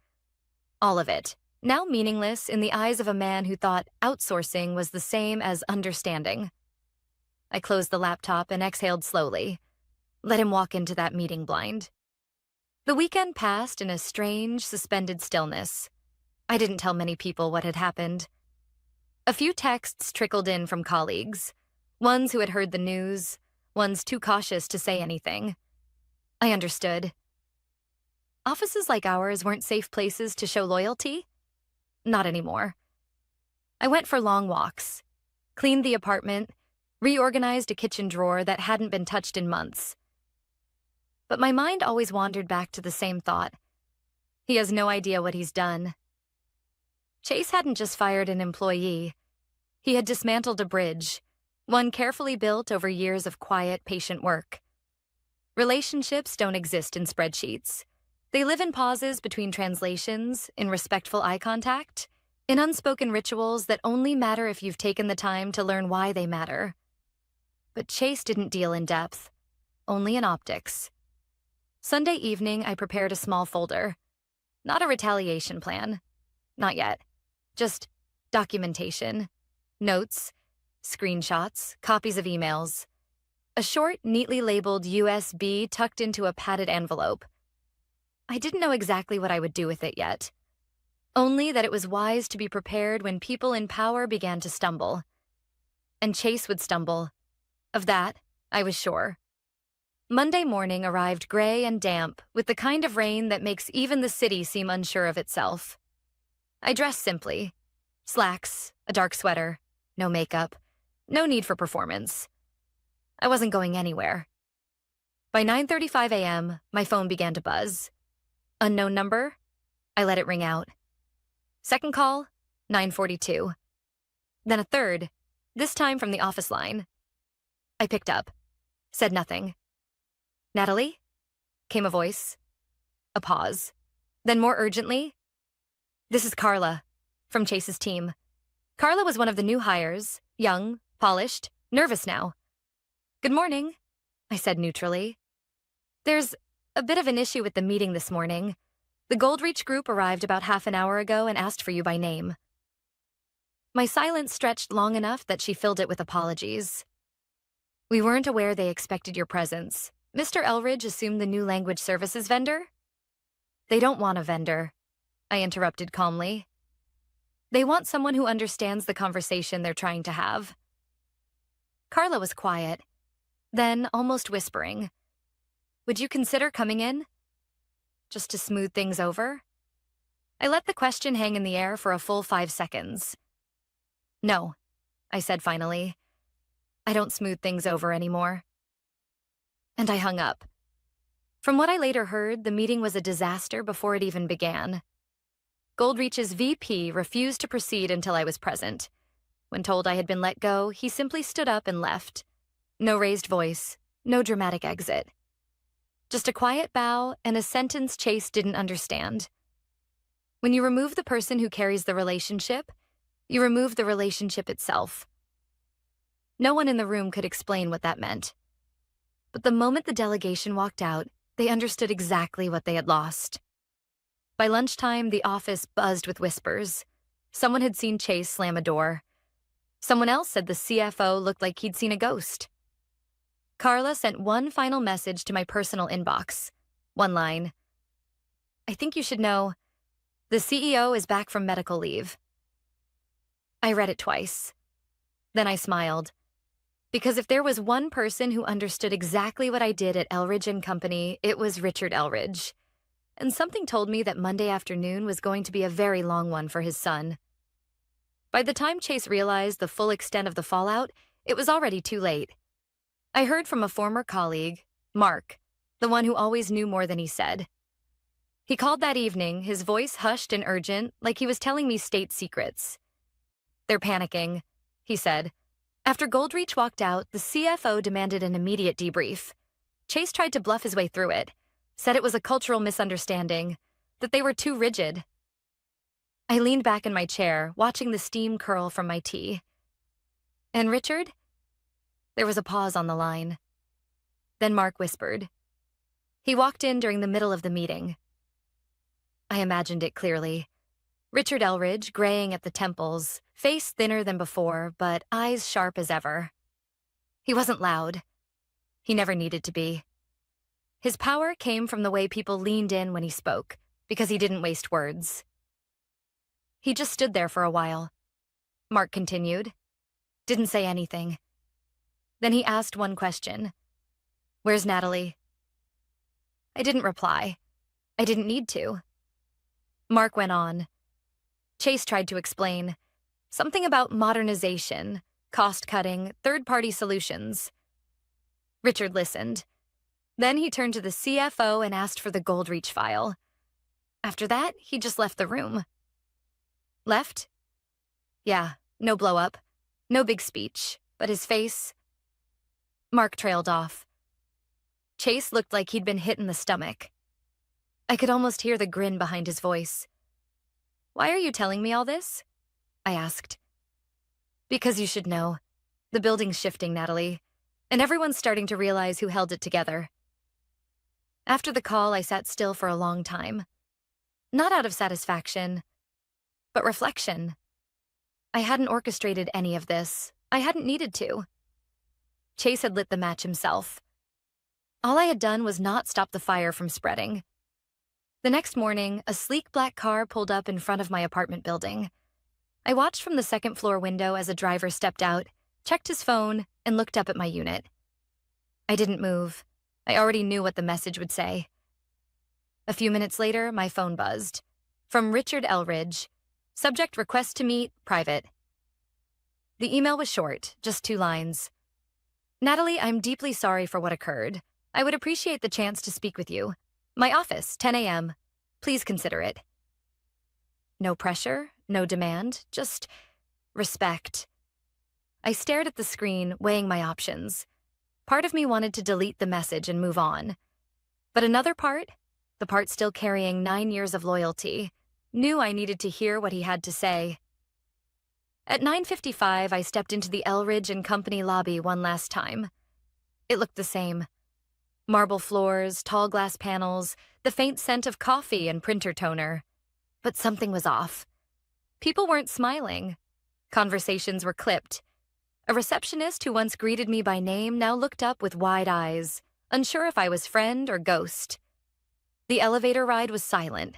All of it, now meaningless in the eyes of a man who thought outsourcing was the same as understanding. I closed the laptop and exhaled slowly. Let him walk into that meeting blind. The weekend passed in a strange, suspended stillness. I didn't tell many people what had happened. A few texts trickled in from colleagues, ones who had heard the news, ones too cautious to say anything. I understood. Offices like ours weren't safe places to show loyalty? Not anymore. I went for long walks, cleaned the apartment, reorganized a kitchen drawer that hadn't been touched in months. But my mind always wandered back to the same thought. He has no idea what he's done. Chase hadn't just fired an employee. He had dismantled a bridge, one carefully built over years of quiet, patient work. Relationships don't exist in spreadsheets. They live in pauses between translations, in respectful eye contact, in unspoken rituals that only matter if you've taken the time to learn why they matter. But Chase didn't deal in depth, only in optics. Sunday evening, I prepared a small folder. Not a retaliation plan. Not yet. Just documentation, notes, screenshots, copies of emails. A short, neatly labeled USB tucked into a padded envelope. I didn't know exactly what I would do with it yet. Only that it was wise to be prepared when people in power began to stumble. And Chase would stumble. Of that, I was sure. Monday morning arrived gray and damp, with the kind of rain that makes even the city seem unsure of itself. I dressed simply. Slacks, a dark sweater, no makeup, no need for performance. I wasn't going anywhere. By 9:35 a.m., my phone began to buzz. Unknown number? I let it ring out. Second call, 9:42. Then a third, this time from the office line. I picked up, said nothing. "Natalie?" came a voice. A pause. Then more urgently, "This is Carla, from Chase's team." Carla was one of the new hires, young, polished, nervous now. "Good morning," I said neutrally. "There's a bit of an issue with the meeting this morning. The Goldreach group arrived about half an hour ago and asked for you by name." My silence stretched long enough that she filled it with apologies. "We weren't aware they expected your presence. Mr. Elridge assumed the new language services vendor?" "They don't want a vendor," I interrupted calmly. "They want someone who understands the conversation they're trying to have." Carla was quiet, then almost whispering, "Would you consider coming in? Just to smooth things over?" I let the question hang in the air for a full 5 seconds. "No," I said finally. "I don't smooth things over anymore." And I hung up. From what I later heard, the meeting was a disaster before it even began. Goldreach's VP refused to proceed until I was present. When told I had been let go, he simply stood up and left. No raised voice, no dramatic exit. Just a quiet bow and a sentence Chase didn't understand. When you remove the person who carries the relationship, you remove the relationship itself. No one in the room could explain what that meant. But the moment the delegation walked out, they understood exactly what they had lost. By lunchtime, the office buzzed with whispers. Someone had seen Chase slam a door. Someone else said the CFO looked like he'd seen a ghost. Carla sent one final message to my personal inbox. One line. "I think you should know, the CEO is back from medical leave." I read it twice. Then I smiled. Because if there was one person who understood exactly what I did at Elridge and Company, it was Richard Elridge. And something told me that Monday afternoon was going to be a very long one for his son. By the time Chase realized the full extent of the fallout, it was already too late. I heard from a former colleague, Mark, the one who always knew more than he said. He called that evening, his voice hushed and urgent, like he was telling me state secrets. "They're panicking," he said. After Goldreach walked out, the CFO demanded an immediate debrief. Chase tried to bluff his way through it, said it was a cultural misunderstanding, that they were too rigid. I leaned back in my chair, watching the steam curl from my tea. "And Richard?" There was a pause on the line. Then Mark whispered. He walked in during the middle of the meeting. I imagined it clearly. Richard Elridge, graying at the temples, face thinner than before, but eyes sharp as ever. He wasn't loud. He never needed to be. His power came from the way people leaned in when he spoke, because he didn't waste words. He just stood there for a while. Mark continued. Didn't say anything. Then he asked one question. "Where's Natalie?" I didn't reply. I didn't need to. Mark went on. Chase tried to explain. Something about modernization, cost-cutting, third-party solutions. Richard listened. Then he turned to the CFO and asked for the Goldreach file. After that, he just left the room. Left? Yeah, no blow-up, no big speech, but his face. Mark trailed off. Chase looked like he'd been hit in the stomach. I could almost hear the grin behind his voice. "Why are you telling me all this?" I asked. "Because you should know. The building's shifting, Natalie, and everyone's starting to realize who held it together." After the call, I sat still for a long time. Not out of satisfaction, but reflection. I hadn't orchestrated any of this. I hadn't needed to. Chase had lit the match himself. All I had done was not stop the fire from spreading. The next morning, a sleek black car pulled up in front of my apartment building. I watched from the second-floor window as a driver stepped out, checked his phone, and looked up at my unit. I didn't move. I already knew what the message would say. A few minutes later, my phone buzzed. From Richard Elridge. Subject: request to meet, private. The email was short, just 2 lines. "Natalie, I'm deeply sorry for what occurred. I would appreciate the chance to speak with you. My office, 10 a.m. Please consider it." No pressure, no demand, just respect. I stared at the screen, weighing my options. Part of me wanted to delete the message and move on. But another part, the part still carrying 9 years of loyalty, knew I needed to hear what he had to say. At 9:55, I stepped into the Elridge and Company lobby one last time. It looked the same. Marble floors, tall glass panels, the faint scent of coffee and printer toner. But something was off. People weren't smiling. Conversations were clipped. A receptionist who once greeted me by name now looked up with wide eyes, unsure if I was friend or ghost. The elevator ride was silent.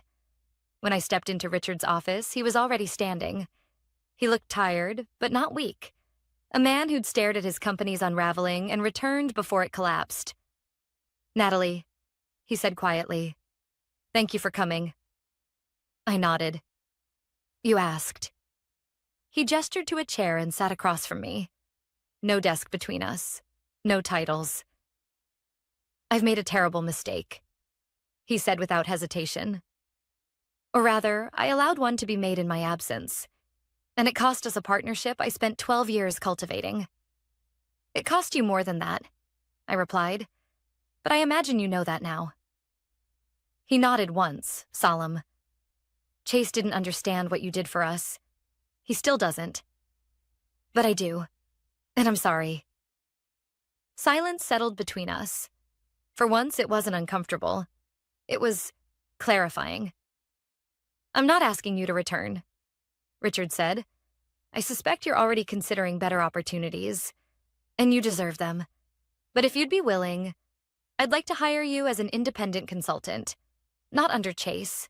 When I stepped into Richard's office, he was already standing. He looked tired, but not weak. A man who'd stared at his company's unraveling and returned before it collapsed. "Natalie," he said quietly. "Thank you for coming." I nodded. "You asked." He gestured to a chair and sat across from me. No desk between us. No titles. "I've made a terrible mistake," he said without hesitation. Or rather, I allowed one to be made in my absence. And it cost us a partnership I spent 12 years cultivating. "It cost you more than that," I replied. "But I imagine you know that now." He nodded once, solemn. "Chase didn't understand what you did for us. He still doesn't. But I do. And I'm sorry." Silence settled between us. For once, it wasn't uncomfortable. It was clarifying. "I'm not asking you to return," Richard said. "I suspect you're already considering better opportunities, and you deserve them. But if you'd be willing, I'd like to hire you as an independent consultant. Not under Chase.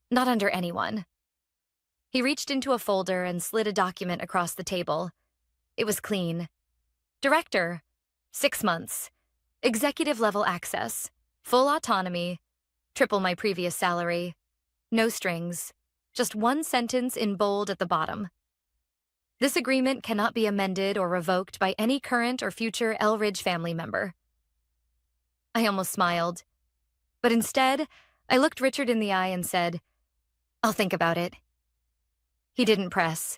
Not under anyone." He reached into a folder and slid a document across the table. It was clean. "Director, 6 months. Executive-level access. Full autonomy. Triple my previous salary. No strings. Just one sentence in bold at the bottom. This agreement cannot be amended or revoked by any current or future Elridge family member." I almost smiled. But instead, I looked Richard in the eye and said, "I'll think about it." He didn't press.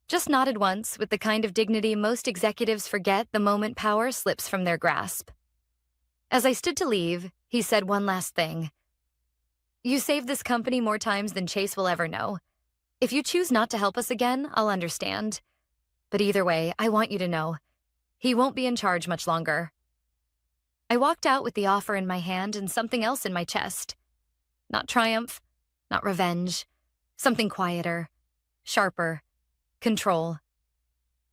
Just nodded once with the kind of dignity most executives forget the moment power slips from their grasp. As I stood to leave, he said one last thing. "You saved this company more times than Chase will ever know. If you choose not to help us again, I'll understand. But either way, I want you to know, he won't be in charge much longer." I walked out with the offer in my hand and something else in my chest. Not triumph, not revenge, something quieter, sharper, control.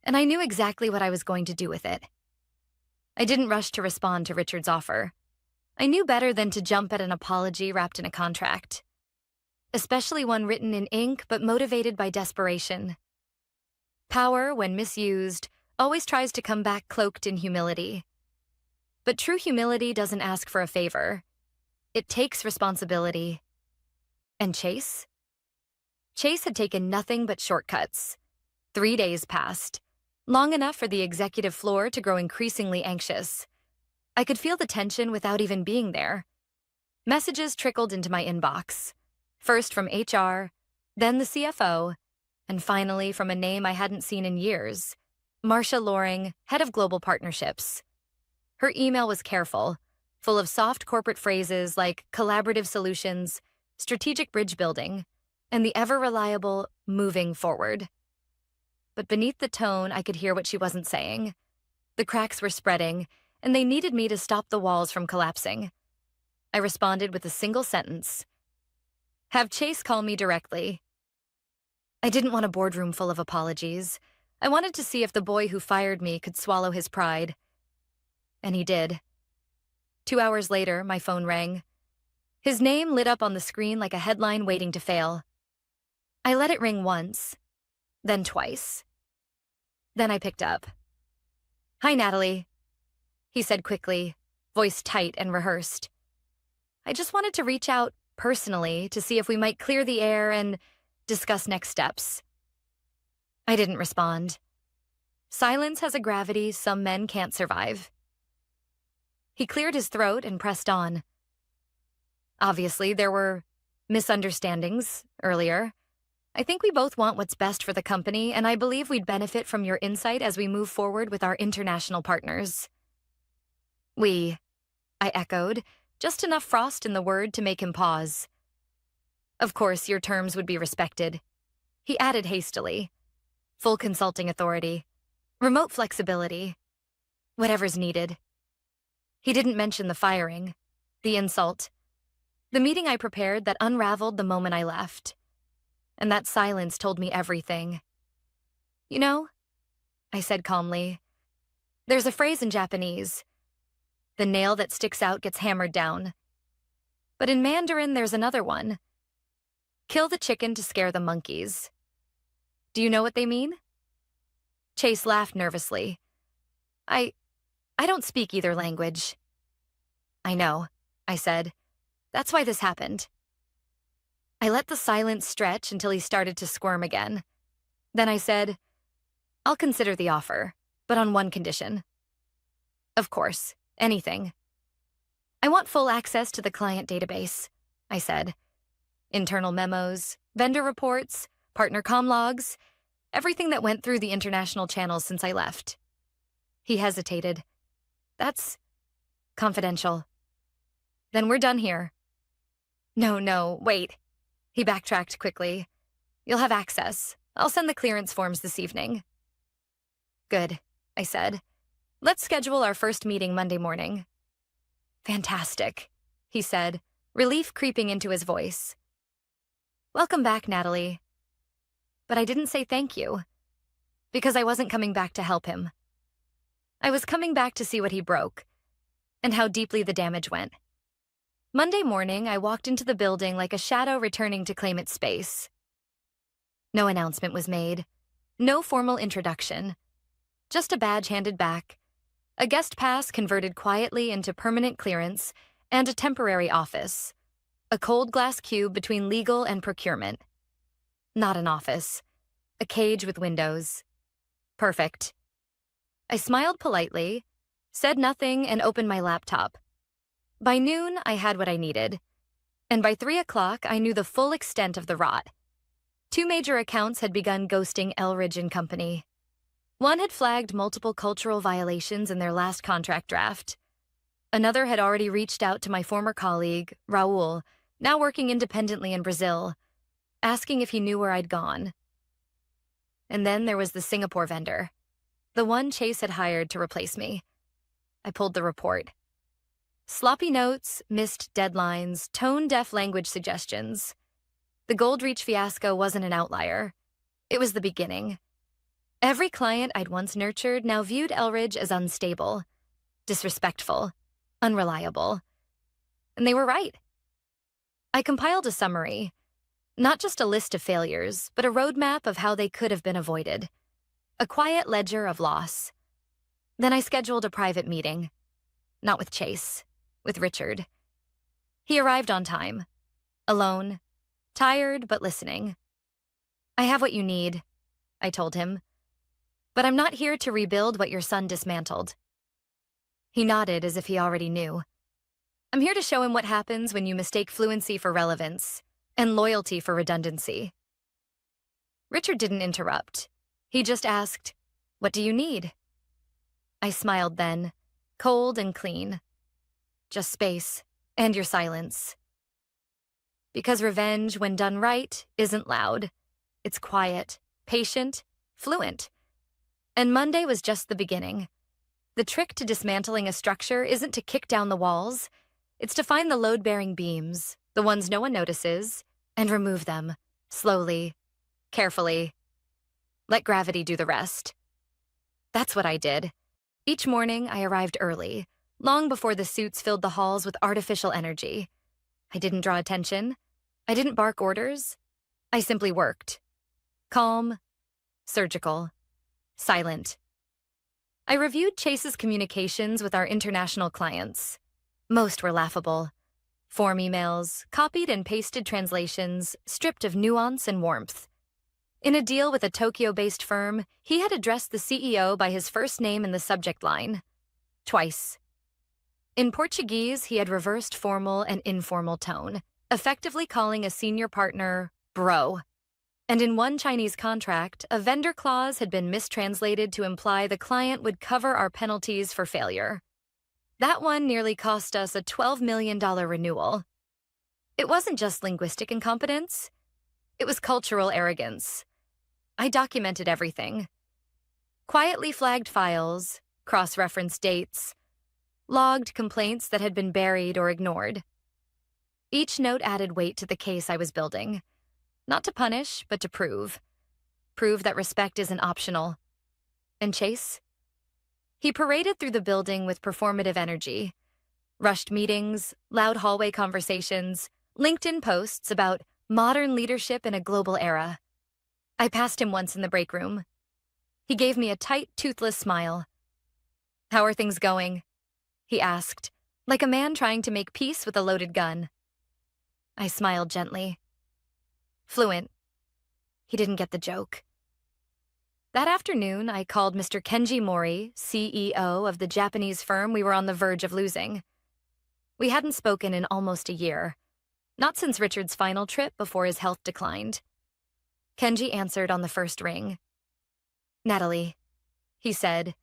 And I knew exactly what I was going to do with it. I didn't rush to respond to Richard's offer. I knew better than to jump at an apology wrapped in a contract. Especially one written in ink but motivated by desperation. Power, when misused, always tries to come back cloaked in humility. But true humility doesn't ask for a favor. It takes responsibility. And Chase? Chase had taken nothing but shortcuts. 3 days passed, long enough for the executive floor to grow increasingly anxious. I could feel the tension without even being there. Messages trickled into my inbox, first from HR, then the CFO, and finally from a name I hadn't seen in years, Marcia Loring, head of global partnerships. Her email was careful, full of soft corporate phrases like collaborative solutions, strategic bridge building, and the ever-reliable moving forward. But beneath the tone, I could hear what she wasn't saying. The cracks were spreading, and they needed me to stop the walls from collapsing. I responded with a single sentence. "Have Chase call me directly." I didn't want a boardroom full of apologies. I wanted to see if the boy who fired me could swallow his pride. And he did. 2 hours later, my phone rang. His name lit up on the screen like a headline waiting to fail. I let it ring once, then twice. Then I picked up. "Hi, Natalie," he said quickly, voice tight and rehearsed. "I just wanted to reach out personally to see if we might clear the air and discuss next steps." I didn't respond. Silence has a gravity some men can't survive. He cleared his throat and pressed on. "Obviously, there were misunderstandings earlier. I think we both want what's best for the company, and I believe we'd benefit from your insight as we move forward with our international partners. We, I echoed, just enough frost in the word to make him pause. Of course, your terms would be respected. He added hastily. Full consulting authority. Remote flexibility. Whatever's needed. He didn't mention the firing, the insult, the meeting I prepared that unraveled the moment I left. And that silence told me everything. You know, I said calmly, there's a phrase in Japanese. The nail that sticks out gets hammered down. But in Mandarin, there's another one. Kill the chicken to scare the monkeys. Do you know what they mean? Chase laughed nervously. I don't speak either language. I know, I said. That's why this happened. I let the silence stretch until he started to squirm again. Then I said, I'll consider the offer, but on one condition. Of course, anything. I want full access to the client database, I said. Internal memos, vendor reports, partner comm logs, everything that went through the international channels since I left. He hesitated. That's confidential. Then we're done here. No, wait. He backtracked quickly. You'll have access. I'll send the clearance forms this evening. Good, I said. Let's schedule our first meeting Monday morning. Fantastic, he said, relief creeping into his voice. Welcome back, Natalie. But I didn't say thank you, because I wasn't coming back to help him. I was coming back to see what he broke, and how deeply the damage went. Monday morning, I walked into the building like a shadow returning to claim its space. No announcement was made, no formal introduction, just a badge handed back, a guest pass converted quietly into permanent clearance, and a temporary office, a cold glass cube between legal and procurement. Not an office, a cage with windows. Perfect. I smiled politely, said nothing, and opened my laptop. By noon, I had what I needed. And by 3 o'clock, I knew the full extent of the rot. 2 major accounts had begun ghosting Elridge and Company. One had flagged multiple cultural violations in their last contract draft. Another had already reached out to my former colleague, Raul, now working independently in Brazil, asking if he knew where I'd gone. And then there was the Singapore vendor, the one Chase had hired to replace me. I pulled the report. Sloppy notes, missed deadlines, tone-deaf language suggestions. The Goldreach fiasco wasn't an outlier. It was the beginning. Every client I'd once nurtured now viewed Elridge as unstable, disrespectful, unreliable. And they were right. I compiled a summary, not just a list of failures, but a roadmap of how they could have been avoided. A quiet ledger of loss. Then I scheduled a private meeting. Not with Chase, with Richard. He arrived on time, alone, tired but listening. I have what you need, I told him. But I'm not here to rebuild what your son dismantled. He nodded as if he already knew. I'm here to show him what happens when you mistake fluency for relevance and loyalty for redundancy. Richard didn't interrupt. He just asked, "What do you need?" I smiled then, cold and clean. Just space and your silence. Because revenge, when done right, isn't loud. It's quiet, patient, fluent. And Monday was just the beginning. The trick to dismantling a structure isn't to kick down the walls. It's to find the load-bearing beams, the ones no one notices, and remove them, slowly, carefully. Let gravity do the rest. That's what I did. Each morning, I arrived early, long before the suits filled the halls with artificial energy. I didn't draw attention. I didn't bark orders. I simply worked. Calm, surgical, silent. I reviewed Chase's communications with our international clients. Most were laughable. Form emails, copied and pasted translations, stripped of nuance and warmth. In a deal with a Tokyo-based firm, he had addressed the CEO by his first name in the subject line. Twice. In Portuguese, he had reversed formal and informal tone, effectively calling a senior partner bro. And in one Chinese contract, a vendor clause had been mistranslated to imply the client would cover our penalties for failure. That one nearly cost us a $12 million renewal. It wasn't just linguistic incompetence, it was cultural arrogance. I documented everything. Quietly flagged files, cross-referenced dates, logged complaints that had been buried or ignored. Each note added weight to the case I was building. Not to punish, but to prove. Prove that respect isn't optional. And Chase? He paraded through the building with performative energy. Rushed meetings, loud hallway conversations, LinkedIn posts about modern leadership in a global era. I passed him once in the break room. He gave me a tight, toothless smile. "How are things going?" he asked, like a man trying to make peace with a loaded gun. I smiled gently. "Fluent." He didn't get the joke. That afternoon, I called Mr. Kenji Mori, CEO of the Japanese firm we were on the verge of losing. We hadn't spoken in almost a year, not since Richard's final trip before his health declined. Kenji answered on the first ring. "Natalie," he said,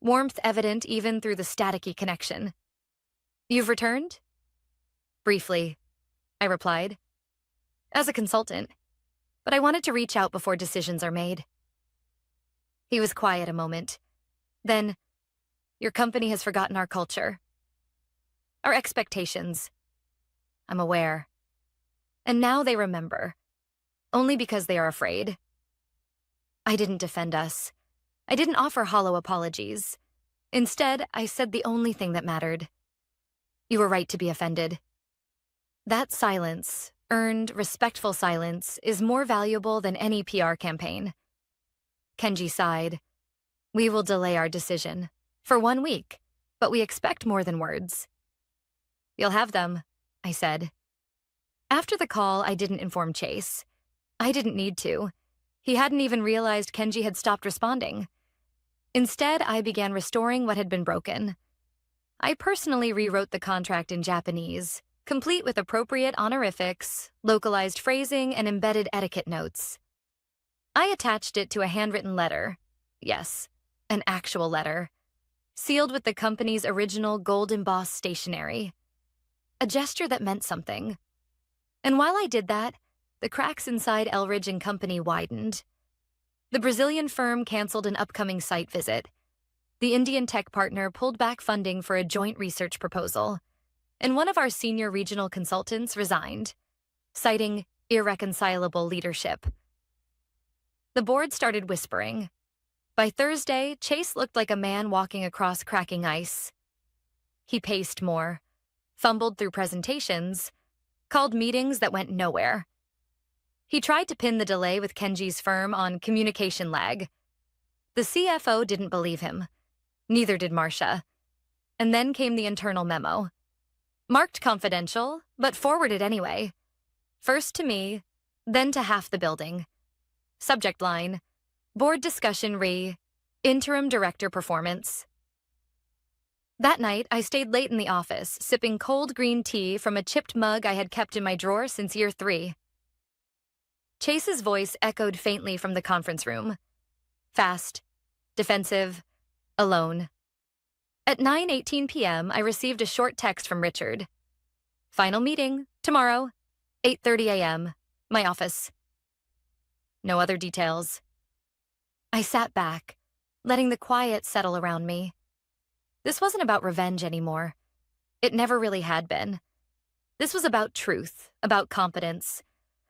warmth evident even through the staticky connection. "You've returned?" "Briefly," I replied. "As a consultant, but I wanted to reach out before decisions are made." He was quiet a moment. Then, "Your company has forgotten our culture. Our expectations. I'm aware. And now they remember. Only because they are afraid." I didn't defend us. I didn't offer hollow apologies. Instead, I said the only thing that mattered. "You were right to be offended." That silence, earned, respectful silence, is more valuable than any PR campaign. Kenji sighed. "We will delay our decision. For 1 week, but we expect more than words." "You'll have them," I said. After the call, I didn't inform Chase. I didn't need to. He hadn't even realized Kenji had stopped responding. Instead, I began restoring what had been broken. I personally rewrote the contract in Japanese, complete with appropriate honorifics, localized phrasing, and embedded etiquette notes. I attached it to a handwritten letter. Yes, an actual letter. Sealed with the company's original gold-embossed stationery. A gesture that meant something. And while I did that, the cracks inside Elridge and Company widened. The Brazilian firm canceled an upcoming site visit. The Indian tech partner pulled back funding for a joint research proposal. And one of our senior regional consultants resigned, citing irreconcilable leadership. The board started whispering. By Thursday, Chase looked like a man walking across cracking ice. He paced more, fumbled through presentations, called meetings that went nowhere. He tried to pin the delay with Kenji's firm on communication lag. The CFO didn't believe him. Neither did Marcia. And then came the internal memo. Marked confidential, but forwarded anyway. First to me, then to half the building. Subject line, board discussion interim director performance. That night, I stayed late in the office, sipping cold green tea from a chipped mug I had kept in my drawer since year 3. Chase's voice echoed faintly from the conference room. Fast, defensive, alone. At 9:18 p.m., I received a short text from Richard. "Final meeting, tomorrow, 8:30 a.m., my office." No other details. I sat back, letting the quiet settle around me. This wasn't about revenge anymore. It never really had been. This was about truth, about competence,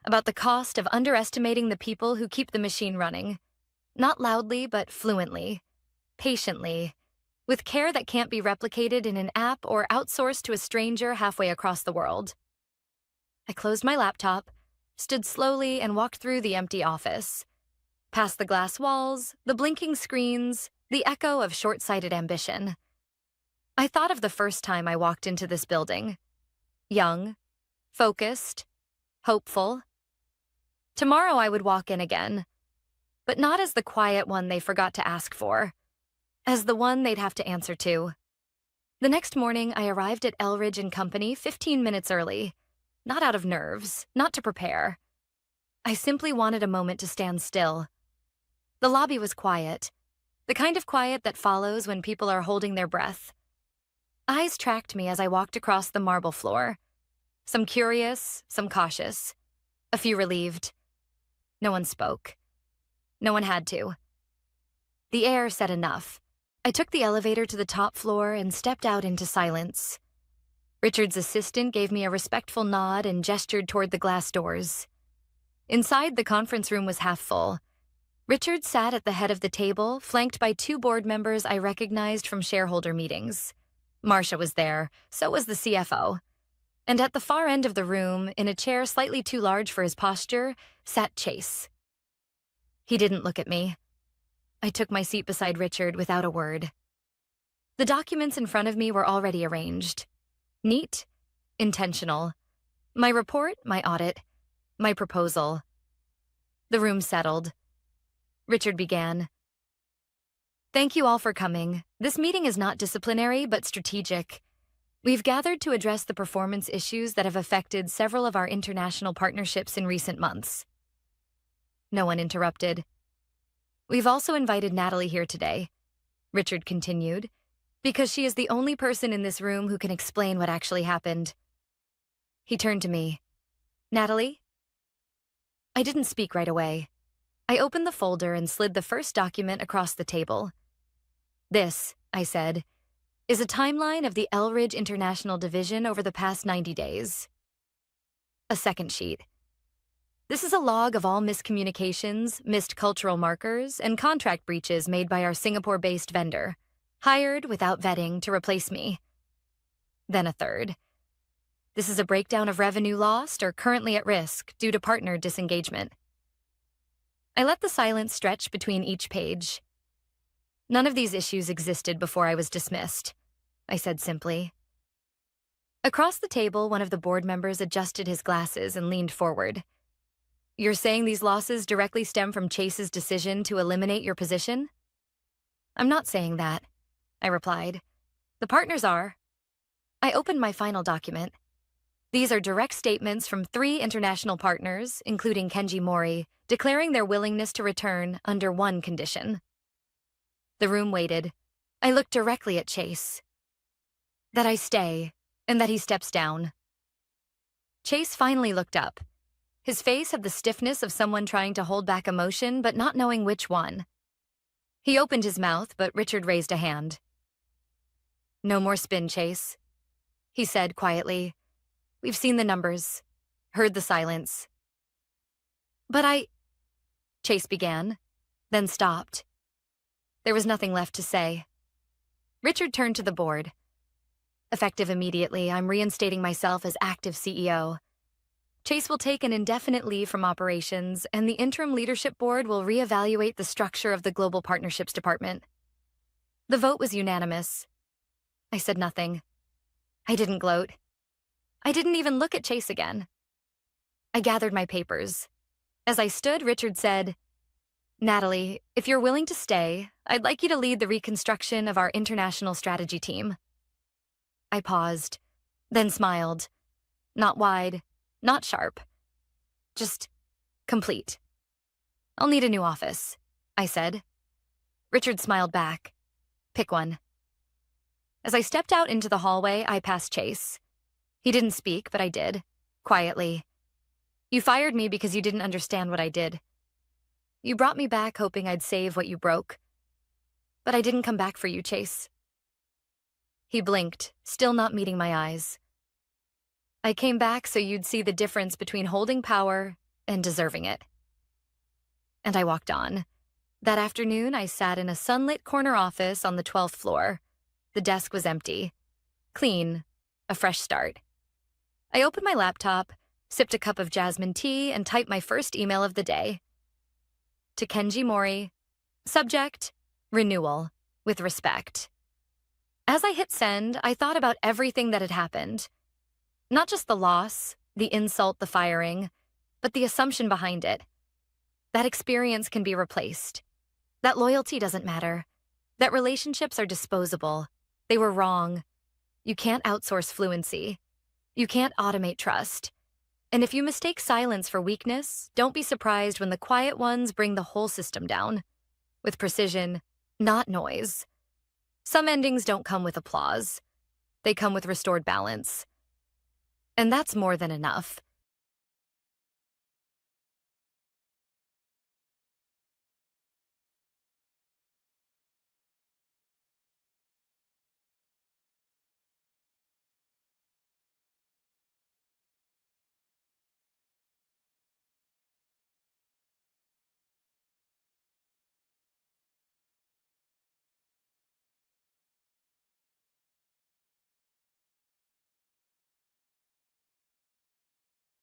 about the cost of underestimating the people who keep the machine running. Not loudly, but fluently, patiently, with care that can't be replicated in an app or outsourced to a stranger halfway across the world. I closed my laptop, stood slowly, and walked through the empty office. Past the glass walls, the blinking screens, the echo of short-sighted ambition. I thought of the first time I walked into this building. Young, focused, hopeful. Tomorrow I would walk in again, but not as the quiet one they forgot to ask for, as the one they'd have to answer to. The next morning, I arrived at Elridge and Company 15 minutes early, not out of nerves, not to prepare. I simply wanted a moment to stand still. The lobby was quiet, the kind of quiet that follows when people are holding their breath. Eyes tracked me as I walked across the marble floor. Some curious, some cautious, a few relieved. No one spoke. No one had to. The air said enough. I took the elevator to the top floor and stepped out into silence. Richard's assistant gave me a respectful nod and gestured toward the glass doors. Inside, the conference room was half full. Richard sat at the head of the table, flanked by two board members I recognized from shareholder meetings. Marcia was there, so was the CFO. And at the far end of the room, in a chair slightly too large for his posture, sat Chase. He didn't look at me. I took my seat beside Richard without a word. The documents in front of me were already arranged. Neat, intentional. My report, my audit, my proposal. The room settled. Richard began. Thank you all for coming. This meeting is not disciplinary, but strategic. We've gathered to address the performance issues that have affected several of our international partnerships in recent months. No one interrupted. We've also invited Natalie here today, Richard continued, because she is the only person in this room who can explain what actually happened. He turned to me. Natalie? I didn't speak right away. I opened the folder and slid the first document across the table. This, I said, is a timeline of the Elridge International Division over the past 90 days. A second sheet. This is a log of all miscommunications, missed cultural markers, and contract breaches made by our Singapore-based vendor, hired without vetting to replace me. Then a third. This is a breakdown of revenue lost or currently at risk due to partner disengagement. I let the silence stretch between each page. None of these issues existed before I was dismissed, I said simply. Across the table, one of the board members adjusted his glasses and leaned forward. You're saying these losses directly stem from Chase's decision to eliminate your position? I'm not saying that, I replied. The partners are. I opened my final document. These are direct statements from 3 international partners, including Kenji Mori, declaring their willingness to return under one condition. The room waited. I looked directly at Chase. That I stay, and that he steps down. Chase finally looked up. His face had the stiffness of someone trying to hold back emotion, but not knowing which one. He opened his mouth, but Richard raised a hand. No more spin, Chase, he said quietly. We've seen the numbers, heard the silence. But Chase began, then stopped. There was nothing left to say. Richard turned to the board. Effective immediately, I'm reinstating myself as active CEO. Chase will take an indefinite leave from operations, and the interim leadership board will reevaluate the structure of the Global Partnerships Department. The vote was unanimous. I said nothing. I didn't gloat. I didn't even look at Chase again. I gathered my papers. As I stood, Richard said, Natalie, if you're willing to stay, I'd like you to lead the reconstruction of our international strategy team. I paused, then smiled. Not wide. Not sharp. Just complete. I'll need a new office, I said. Richard smiled back. Pick one. As I stepped out into the hallway, I passed Chase. He didn't speak, but I did, quietly. You fired me because you didn't understand what I did. You brought me back hoping I'd save what you broke. But I didn't come back for you, Chase. He blinked, still not meeting my eyes. I came back so you'd see the difference between holding power and deserving it. And I walked on. That afternoon, I sat in a sunlit corner office on the 12th floor. The desk was empty. Clean. A fresh start. I opened my laptop, sipped a cup of jasmine tea, and typed my first email of the day. To Kenji Mori. Subject, renewal, with respect. As I hit send, I thought about everything that had happened. Not just the loss, the insult, the firing, but the assumption behind it. That experience can be replaced. That loyalty doesn't matter. That relationships are disposable. They were wrong. You can't outsource fluency. You can't automate trust. And if you mistake silence for weakness, don't be surprised when the quiet ones bring the whole system down. With precision, not noise. Some endings don't come with applause. They come with restored balance. And that's more than enough.